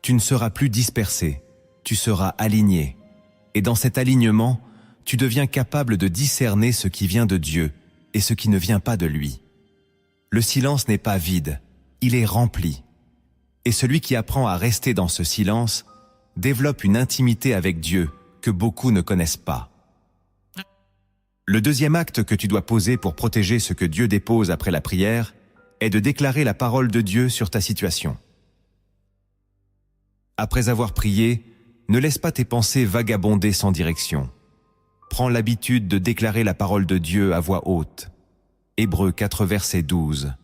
Tu ne seras plus dispersé, tu seras aligné. Et dans cet alignement, tu deviens capable de discerner ce qui vient de Dieu et ce qui ne vient pas de lui. Le silence n'est pas vide, il est rempli. Et celui qui apprend à rester dans ce silence développe une intimité avec Dieu que beaucoup ne connaissent pas. Le deuxième acte que tu dois poser pour protéger ce que Dieu dépose après la prière est de déclarer la parole de Dieu sur ta situation. Après avoir prié, ne laisse pas tes pensées vagabonder sans direction. Prends l'habitude de déclarer la parole de Dieu à voix haute. Hébreux 4 verset 12.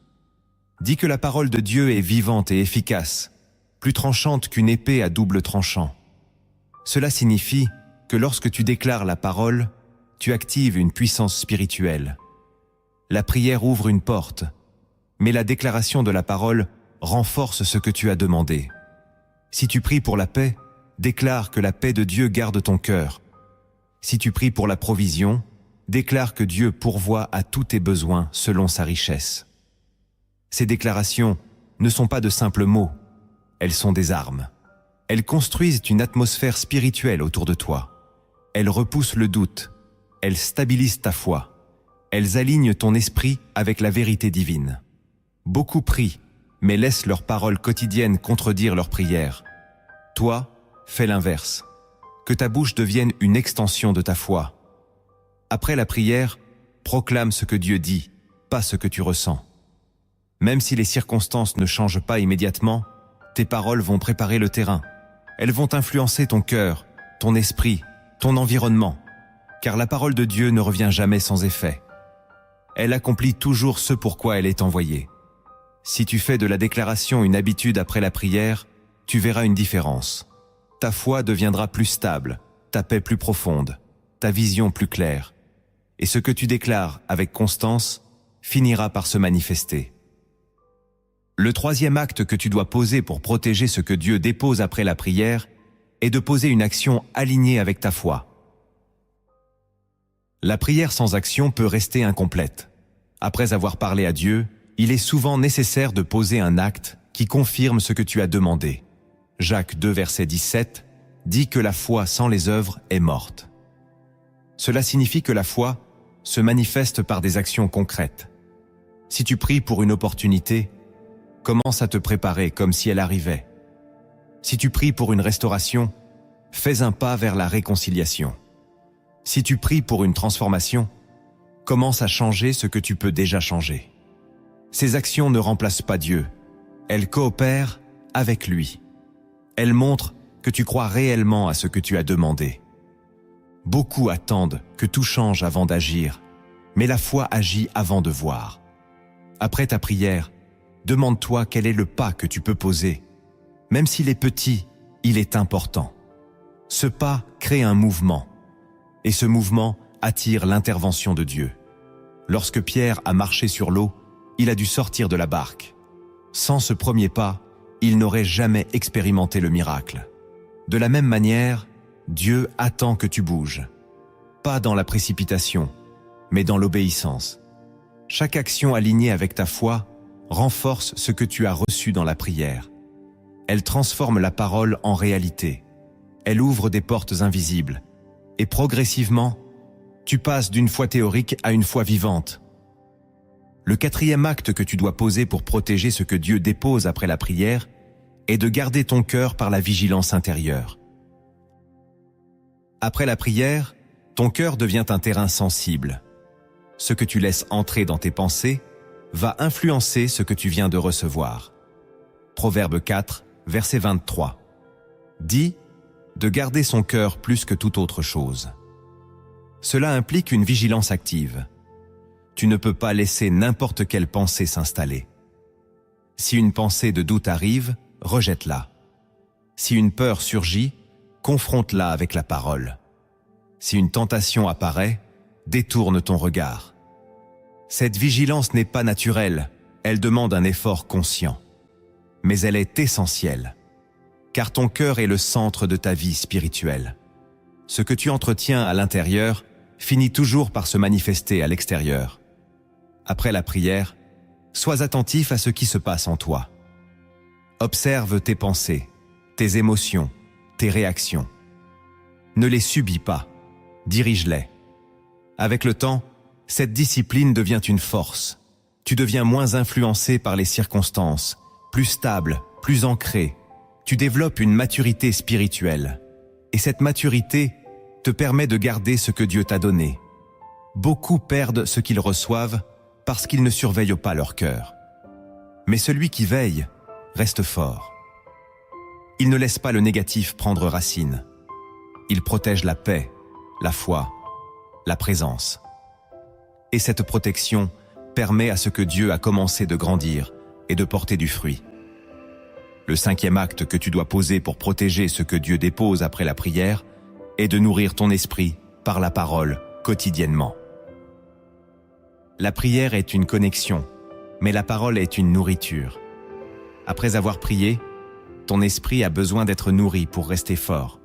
Dis que la parole de Dieu est vivante et efficace, plus tranchante qu'une épée à double tranchant. Cela signifie que lorsque tu déclares la parole, tu actives une puissance spirituelle. La prière ouvre une porte, mais la déclaration de la parole renforce ce que tu as demandé. Si tu pries pour la paix, déclare que la paix de Dieu garde ton cœur. Si tu pries pour la provision, déclare que Dieu pourvoit à tous tes besoins selon sa richesse. Ces déclarations ne sont pas de simples mots, elles sont des armes. Elles construisent une atmosphère spirituelle autour de toi. Elles repoussent le doute, elles stabilisent ta foi, elles alignent ton esprit avec la vérité divine. Beaucoup prient, mais laissent leurs paroles quotidiennes contredire leurs prières. Toi, fais l'inverse. Que ta bouche devienne une extension de ta foi. Après la prière, proclame ce que Dieu dit, pas ce que tu ressens. Même si les circonstances ne changent pas immédiatement, tes paroles vont préparer le terrain. Elles vont influencer ton cœur, ton esprit, ton environnement, car la parole de Dieu ne revient jamais sans effet. Elle accomplit toujours ce pourquoi elle est envoyée. Si tu fais de la déclaration une habitude après la prière, tu verras une différence. Ta foi deviendra plus stable, ta paix plus profonde, ta vision plus claire. Et ce que tu déclares avec constance finira par se manifester. Le troisième acte que tu dois poser pour protéger ce que Dieu dépose après la prière est de poser une action alignée avec ta foi. La prière sans action peut rester incomplète. Après avoir parlé à Dieu, il est souvent nécessaire de poser un acte qui confirme ce que tu as demandé. Jacques 2 verset 17 dit que la foi sans les œuvres est morte. Cela signifie que la foi se manifeste par des actions concrètes. Si tu pries pour une opportunité, commence à te préparer comme si elle arrivait. Si tu pries pour une restauration, fais un pas vers la réconciliation. Si tu pries pour une transformation, commence à changer ce que tu peux déjà changer. Ces actions ne remplacent pas Dieu, elles coopèrent avec lui. Elles montrent que tu crois réellement à ce que tu as demandé. Beaucoup attendent que tout change avant d'agir, mais la foi agit avant de voir. Après ta prière, demande-toi quel est le pas que tu peux poser. Même s'il est petit, il est important. Ce pas crée un mouvement, et ce mouvement attire l'intervention de Dieu. Lorsque Pierre a marché sur l'eau, il a dû sortir de la barque. Sans ce premier pas, il n'aurait jamais expérimenté le miracle. De la même manière, Dieu attend que tu bouges. Pas dans la précipitation, mais dans l'obéissance. Chaque action alignée avec ta foi renforce ce que tu as reçu dans la prière. Elle transforme la parole en réalité. Elle ouvre des portes invisibles. Et progressivement, tu passes d'une foi théorique à une foi vivante. Le quatrième acte que tu dois poser pour protéger ce que Dieu dépose après la prière est de garder ton cœur par la vigilance intérieure. Après la prière, ton cœur devient un terrain sensible. Ce que tu laisses entrer dans tes pensées va influencer ce que tu viens de recevoir. Proverbe 4, verset 23. Dit de garder son cœur plus que toute autre chose. Cela implique une vigilance active. Tu ne peux pas laisser n'importe quelle pensée s'installer. Si une pensée de doute arrive, rejette-la. Si une peur surgit, confronte-la avec la parole. Si une tentation apparaît, détourne ton regard. Cette vigilance n'est pas naturelle, elle demande un effort conscient. Mais elle est essentielle, car ton cœur est le centre de ta vie spirituelle. Ce que tu entretiens à l'intérieur finit toujours par se manifester à l'extérieur. Après la prière, sois attentif à ce qui se passe en toi. Observe tes pensées, tes émotions, tes réactions. Ne les subis pas, dirige-les. Avec le temps, cette discipline devient une force. Tu deviens moins influencé par les circonstances, plus stable, plus ancré. Tu développes une maturité spirituelle. Et cette maturité te permet de garder ce que Dieu t'a donné. Beaucoup perdent ce qu'ils reçoivent parce qu'ils ne surveillent pas leur cœur. Mais celui qui veille reste fort. Il ne laisse pas le négatif prendre racine. Il protège la paix, la foi, la présence. Et cette protection permet à ce que Dieu a commencé de grandir et de porter du fruit. Le 5e acte que tu dois poser pour protéger ce que Dieu dépose après la prière est de nourrir ton esprit par la parole quotidiennement. La prière est une connexion, mais la parole est une nourriture. Après avoir prié, ton esprit a besoin d'être nourri pour rester fort.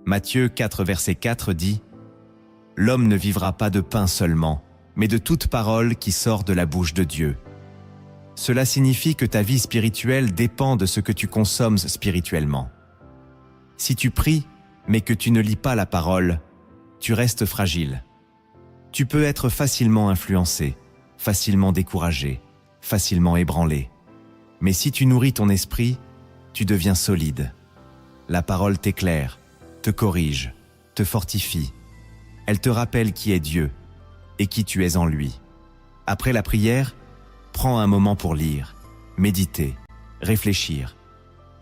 Matthieu 4, verset 4 dit « L'homme ne vivra pas de pain seulement, mais de toute parole qui sort de la bouche de Dieu. » Cela signifie que ta vie spirituelle dépend de ce que tu consommes spirituellement. Si tu pries, mais que tu ne lis pas la parole, tu restes fragile. Tu peux être facilement influencé, facilement découragé, facilement ébranlé. Mais si tu nourris ton esprit, tu deviens solide. La parole t'éclaire, te corrige, te fortifie. Elle te rappelle qui est Dieu et qui tu es en lui. Après la prière, prends un moment pour lire, méditer, réfléchir.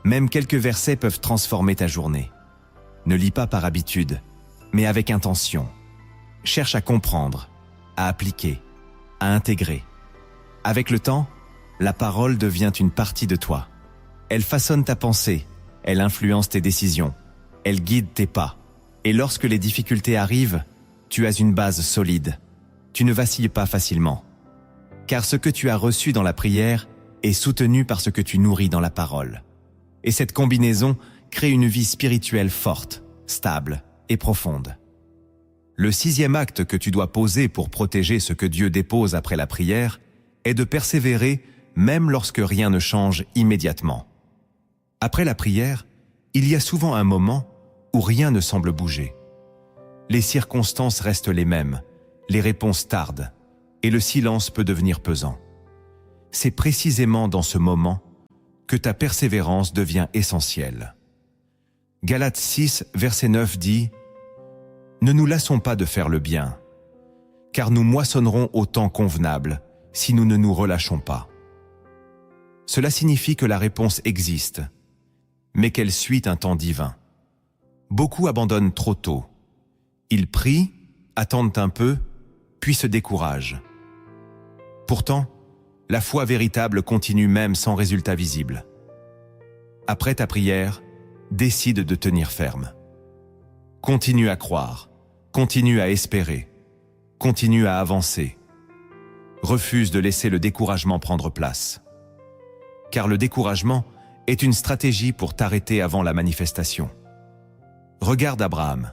Même quelques versets peuvent transformer ta journée. Ne lis pas par habitude, mais avec intention. Cherche à comprendre, à appliquer, à intégrer. Avec le temps, la parole devient une partie de toi. Elle façonne ta pensée, elle influence tes décisions, elle guide tes pas. Et lorsque les difficultés arrivent, tu as une base solide. Tu ne vacilles pas facilement. Car ce que tu as reçu dans la prière est soutenu par ce que tu nourris dans la parole. Et cette combinaison crée une vie spirituelle forte, stable et profonde. Le 6e acte que tu dois poser pour protéger ce que Dieu dépose après la prière est de persévérer même lorsque rien ne change immédiatement. Après la prière, il y a souvent un moment où rien ne semble bouger. Les circonstances restent les mêmes, les réponses tardent, et le silence peut devenir pesant. C'est précisément dans ce moment que ta persévérance devient essentielle. Galates 6, verset 9 dit « Ne nous lassons pas de faire le bien, car nous moissonnerons au temps convenable si nous ne nous relâchons pas. » Cela signifie que la réponse existe, mais qu'elle suit un temps divin. Beaucoup abandonnent trop tôt. Ils prient, attendent un peu, puis se découragent. Pourtant, la foi véritable continue même sans résultat visible. Après ta prière, décide de tenir ferme. Continue à croire, continue à espérer, continue à avancer. Refuse de laisser le découragement prendre place. Car le découragement est une stratégie pour t'arrêter avant la manifestation. Regarde Abraham.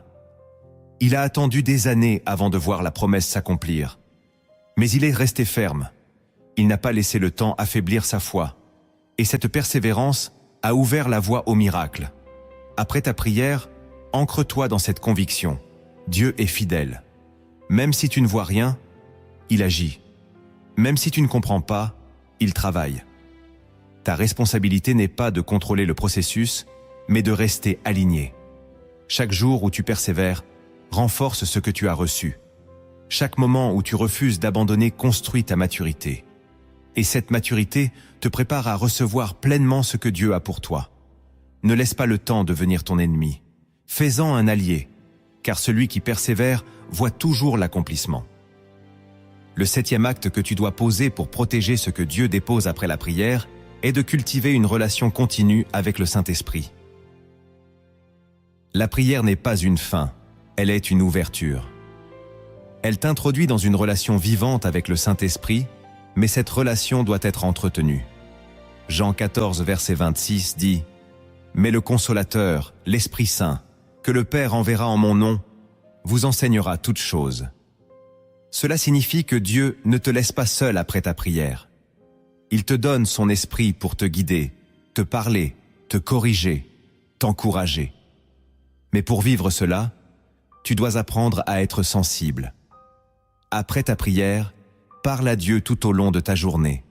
Il a attendu des années avant de voir la promesse s'accomplir. Mais il est resté ferme. Il n'a pas laissé le temps affaiblir sa foi. Et cette persévérance a ouvert la voie au miracle. Après ta prière, ancre-toi dans cette conviction. Dieu est fidèle. Même si tu ne vois rien, il agit. Même si tu ne comprends pas, il travaille. Ta responsabilité n'est pas de contrôler le processus, mais de rester aligné. Chaque jour où tu persévères, renforce ce que tu as reçu. Chaque moment où tu refuses d'abandonner construit ta maturité. Et cette maturité te prépare à recevoir pleinement ce que Dieu a pour toi. Ne laisse pas le temps devenir ton ennemi. Fais-en un allié, car celui qui persévère voit toujours l'accomplissement. Le 7e acte que tu dois poser pour protéger ce que Dieu dépose après la prière est de cultiver une relation continue avec le Saint-Esprit. La prière n'est pas une fin, elle est une ouverture. Elle t'introduit dans une relation vivante avec le Saint-Esprit, mais cette relation doit être entretenue. Jean 14, verset 26 dit « Mais le Consolateur, l'Esprit Saint, que le Père enverra en mon nom, vous enseignera toutes choses. » Cela signifie que Dieu ne te laisse pas seul après ta prière. Il te donne son esprit pour te guider, te parler, te corriger, t'encourager. Mais pour vivre cela, tu dois apprendre à être sensible. Après ta prière, parle à Dieu tout au long de ta journée.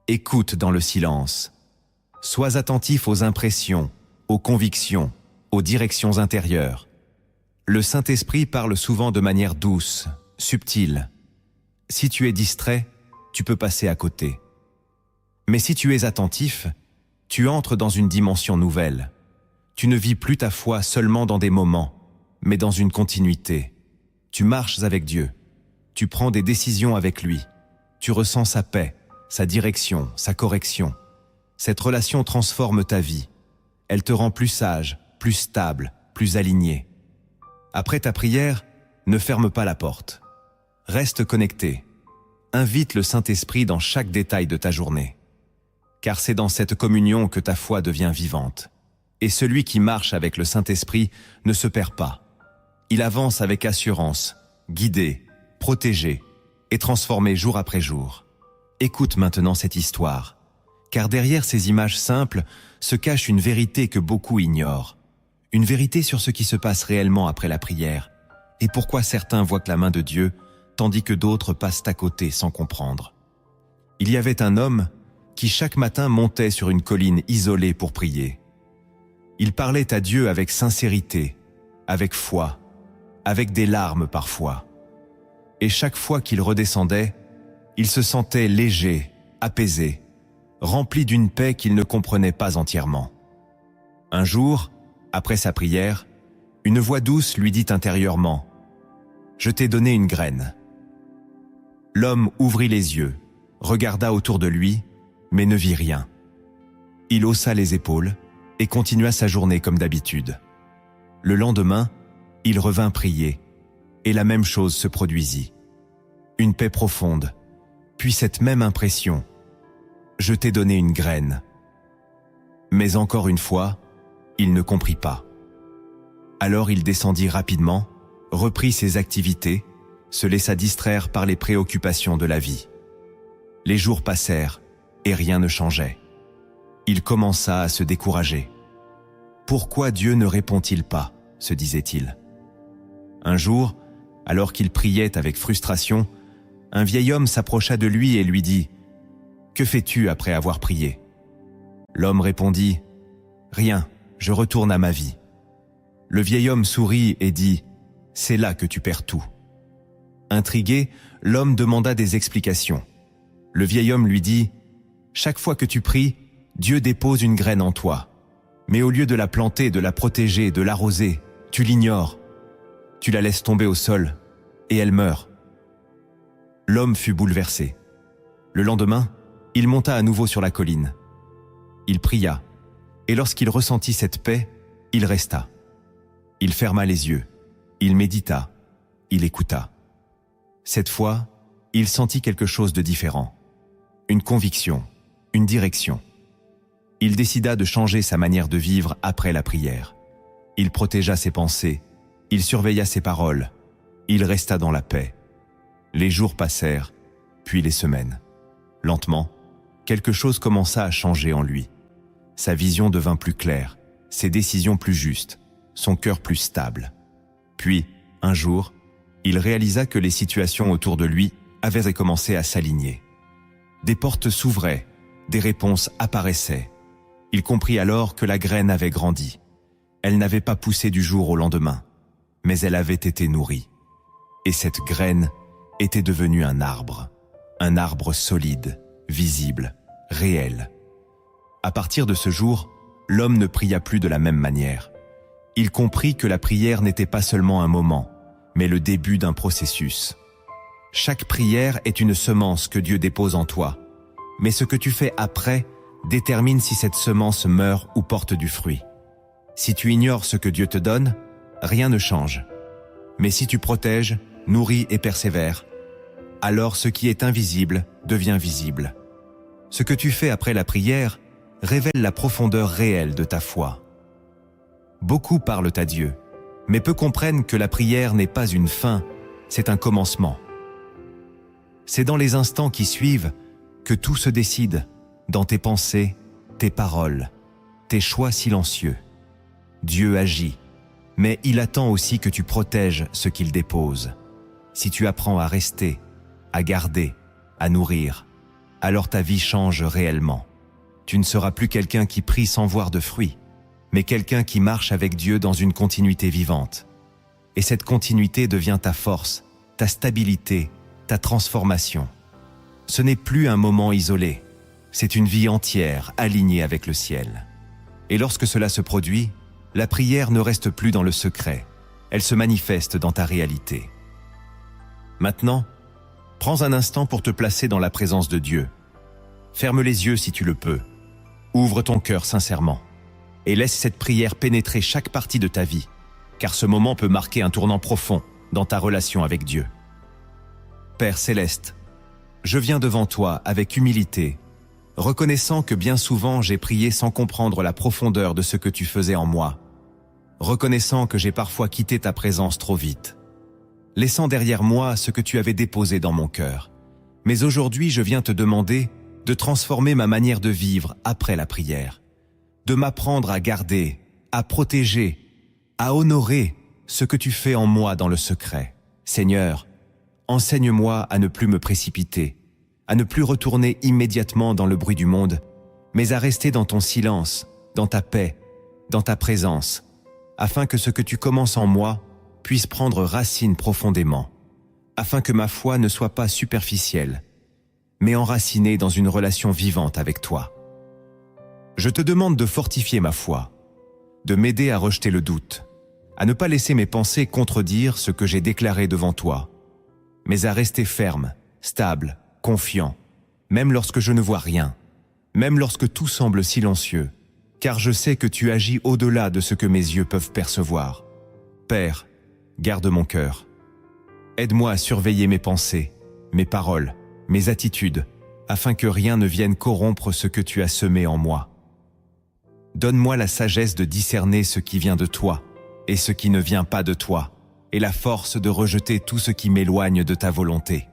Écoute dans le silence. Sois attentif aux impressions, aux convictions, aux directions intérieures. Le Saint-Esprit parle souvent de manière douce, subtile. Si tu es distrait, tu peux passer à côté. Mais si tu es attentif, tu entres dans une dimension nouvelle. Tu ne vis plus ta foi seulement dans des moments, mais dans une continuité. Tu marches avec Dieu. Tu prends des décisions avec lui. Tu ressens sa paix, sa direction, sa correction. Cette relation transforme ta vie. Elle te rend plus sage, plus stable, plus aligné. Après ta prière, ne ferme pas la porte. Reste connecté. Invite le Saint-Esprit dans chaque détail de ta journée. Car c'est dans cette communion que ta foi devient vivante. Et celui qui marche avec le Saint-Esprit ne se perd pas. Il avance avec assurance, guidé, protégé et transformé jour après jour. Écoute maintenant cette histoire, car derrière ces images simples se cache une vérité que beaucoup ignorent. Une vérité sur ce qui se passe réellement après la prière, et pourquoi certains voient que la main de Dieu, tandis que d'autres passent à côté sans comprendre. Il y avait un homme qui chaque matin montait sur une colline isolée pour prier. Il parlait à Dieu avec sincérité, avec foi, avec des larmes parfois. Et chaque fois qu'il redescendait, il se sentait léger, apaisé, rempli d'une paix qu'il ne comprenait pas entièrement. Un jour, après sa prière, une voix douce lui dit intérieurement « Je t'ai donné une graine ». L'homme ouvrit les yeux, regarda autour de lui, mais ne vit rien. Il haussa les épaules et continua sa journée comme d'habitude. Le lendemain, il revint prier, et la même chose se produisit. Une paix profonde, puis cette même impression « Je t'ai donné une graine ». Mais encore une fois, il ne comprit pas. Alors il descendit rapidement, reprit ses activités, se laissa distraire par les préoccupations de la vie. Les jours passèrent et rien ne changeait. Il commença à se décourager. Pourquoi Dieu ne répond-il pas, se disait-il. Un jour, alors qu'il priait avec frustration, un vieil homme s'approcha de lui et lui dit « Que fais-tu après avoir prié ?» L'homme répondit « Rien, je retourne à ma vie. » Le vieil homme sourit et dit « C'est là que tu perds tout. » Intrigué, l'homme demanda des explications. Le vieil homme lui dit « Chaque fois que tu pries, Dieu dépose une graine en toi. Mais au lieu de la planter, de la protéger, de l'arroser, tu l'ignores. Tu la laisses tomber au sol, et elle meurt. » L'homme fut bouleversé. Le lendemain, il monta à nouveau sur la colline. Il pria, et lorsqu'il ressentit cette paix, il resta. Il ferma les yeux, il médita, il écouta. Cette fois, il sentit quelque chose de différent. Une conviction, une direction. Il décida de changer sa manière de vivre après la prière. Il protégea ses pensées, il surveilla ses paroles, il resta dans la paix. Les jours passèrent, puis les semaines. Lentement, quelque chose commença à changer en lui. Sa vision devint plus claire, ses décisions plus justes, son cœur plus stable. Puis, un jour, il réalisa que les situations autour de lui avaient commencé à s'aligner. Des portes s'ouvraient, des réponses apparaissaient. Il comprit alors que la graine avait grandi. Elle n'avait pas poussé du jour au lendemain, mais elle avait été nourrie. Et cette graine était devenue un arbre solide, visible, réel. À partir de ce jour, l'homme ne pria plus de la même manière. Il comprit que la prière n'était pas seulement un moment, mais le début d'un processus. Chaque prière est une semence que Dieu dépose en toi, mais ce que tu fais après détermine si cette semence meurt ou porte du fruit. Si tu ignores ce que Dieu te donne, rien ne change. Mais si tu protèges, nourris et persévères, alors ce qui est invisible devient visible. Ce que tu fais après la prière révèle la profondeur réelle de ta foi. Beaucoup parlent à Dieu, mais peu comprennent que la prière n'est pas une fin, c'est un commencement. C'est dans les instants qui suivent que tout se décide, dans tes pensées, tes paroles, tes choix silencieux. Dieu agit, mais il attend aussi que tu protèges ce qu'il dépose. Si tu apprends à rester, à garder, à nourrir, alors ta vie change réellement. Tu ne seras plus quelqu'un qui prie sans voir de fruits, mais quelqu'un qui marche avec Dieu dans une continuité vivante. Et cette continuité devient ta force, ta stabilité, ta transformation. Ce n'est plus un moment isolé, c'est une vie entière alignée avec le ciel. Et lorsque cela se produit, La prière ne reste plus dans le secret, elle se manifeste dans ta réalité. Maintenant, prends un instant pour te placer dans la présence de Dieu. Ferme les yeux si tu le peux. Ouvre ton cœur sincèrement et laisse cette prière pénétrer chaque partie de ta vie, car ce moment peut marquer un tournant profond dans ta relation avec Dieu. Père céleste, je viens devant toi avec humilité, reconnaissant que bien souvent j'ai prié sans comprendre la profondeur de ce que tu faisais en moi, reconnaissant que j'ai parfois quitté ta présence trop vite, laissant derrière moi ce que tu avais déposé dans mon cœur. Mais aujourd'hui, je viens te demander de transformer ma manière de vivre après la prière, de m'apprendre à garder, à protéger, à honorer ce que tu fais en moi dans le secret. Seigneur, enseigne-moi à ne plus me précipiter, à ne plus retourner immédiatement dans le bruit du monde, mais à rester dans ton silence, dans ta paix, dans ta présence, afin que ce que tu commences en moi puisse prendre racine profondément, afin que ma foi ne soit pas superficielle, mais enracinée dans une relation vivante avec toi. Je te demande de fortifier ma foi, de m'aider à rejeter le doute, à ne pas laisser mes pensées contredire ce que j'ai déclaré devant toi, mais à rester ferme, stable, confiant, même lorsque je ne vois rien, même lorsque tout semble silencieux, car je sais que tu agis au-delà de ce que mes yeux peuvent percevoir. Père, garde mon cœur. Aide-moi à surveiller mes pensées, mes paroles, mes attitudes, afin que rien ne vienne corrompre ce que tu as semé en moi. Donne-moi la sagesse de discerner ce qui vient de toi et ce qui ne vient pas de toi, et la force de rejeter tout ce qui m'éloigne de ta volonté.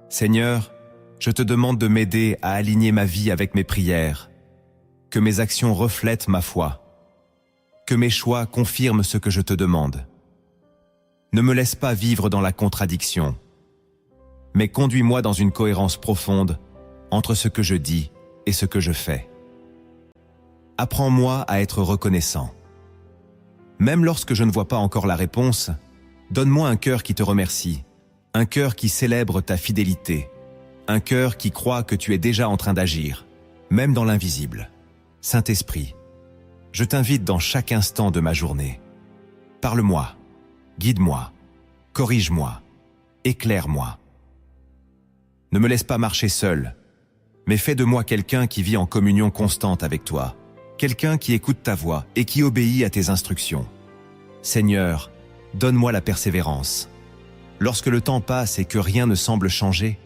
Seigneur, je te demande de m'aider à aligner ma vie avec mes prières, que mes actions reflètent ma foi, que mes choix confirment ce que je te demande. Ne me laisse pas vivre dans la contradiction, mais conduis-moi dans une cohérence profonde entre ce que je dis et ce que je fais. Apprends-moi à être reconnaissant. Même lorsque je ne vois pas encore la réponse, donne-moi un cœur qui te remercie, un cœur qui célèbre ta fidélité, un cœur qui croit que tu es déjà en train d'agir, même dans l'invisible. Saint-Esprit, je t'invite dans chaque instant de ma journée. Parle-moi, guide-moi, corrige-moi, éclaire-moi. Ne me laisse pas marcher seul, mais fais de moi quelqu'un qui vit en communion constante avec toi, quelqu'un qui écoute ta voix et qui obéit à tes instructions. Seigneur, donne-moi la persévérance. Lorsque le temps passe et que rien ne semble changer,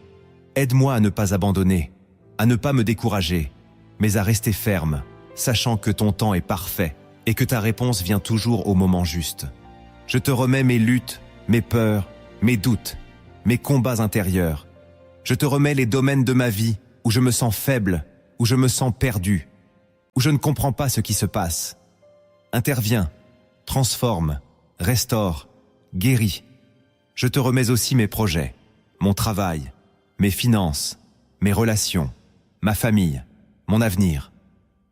aide-moi à ne pas abandonner, à ne pas me décourager, mais à rester ferme, sachant que ton temps est parfait et que ta réponse vient toujours au moment juste. Je te remets mes luttes, mes peurs, mes doutes, mes combats intérieurs. Je te remets les domaines de ma vie où je me sens faible, où je me sens perdu, où je ne comprends pas ce qui se passe. Interviens, transforme, restaure, guéris. Je te remets aussi mes projets, mon travail, mes finances, mes relations, ma famille, mon avenir.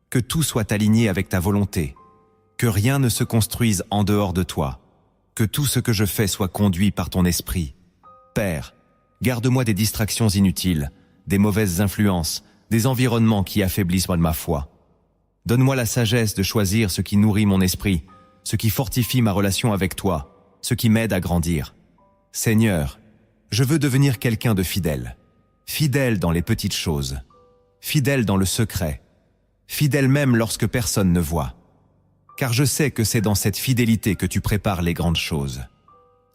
Que tout soit aligné avec ta volonté, que rien ne se construise en dehors de toi, que tout ce que je fais soit conduit par ton esprit. Père, garde-moi des distractions inutiles, des mauvaises influences, des environnements qui affaiblissent ma foi. Donne-moi la sagesse de choisir ce qui nourrit mon esprit, ce qui fortifie ma relation avec toi, ce qui m'aide à grandir. Seigneur, je veux devenir quelqu'un de fidèle, fidèle dans les petites choses, fidèle dans le secret, fidèle même lorsque personne ne voit. Car je sais que c'est dans cette fidélité que tu prépares les grandes choses.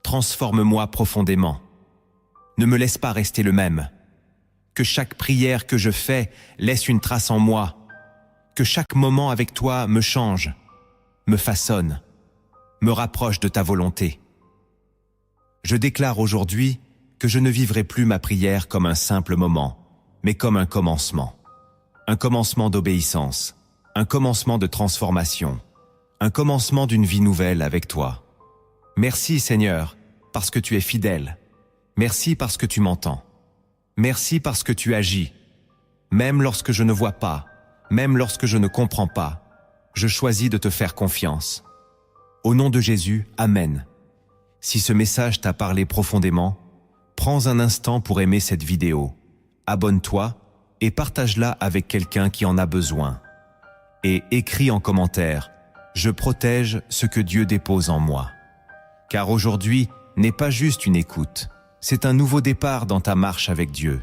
Transforme-moi profondément. Ne me laisse pas rester le même. Que chaque prière que je fais laisse une trace en moi. Que chaque moment avec toi me change, me façonne, me rapproche de ta volonté. Je déclare aujourd'hui que je ne vivrai plus ma prière comme un simple moment, mais comme un commencement d'obéissance, un commencement de transformation, un commencement d'une vie nouvelle avec toi. Merci Seigneur, parce que tu es fidèle. Merci parce que tu m'entends. Merci parce que tu agis. Même lorsque je ne vois pas, même lorsque je ne comprends pas, je choisis de te faire confiance. Au nom de Jésus, Amen. Si ce message t'a parlé profondément, prends un instant pour aimer cette vidéo. Abonne-toi et partage-la avec quelqu'un qui en a besoin. Et écris en commentaire Je protège ce que Dieu dépose en moi. Car aujourd'hui n'est pas juste une écoute, c'est un nouveau départ dans ta marche avec Dieu.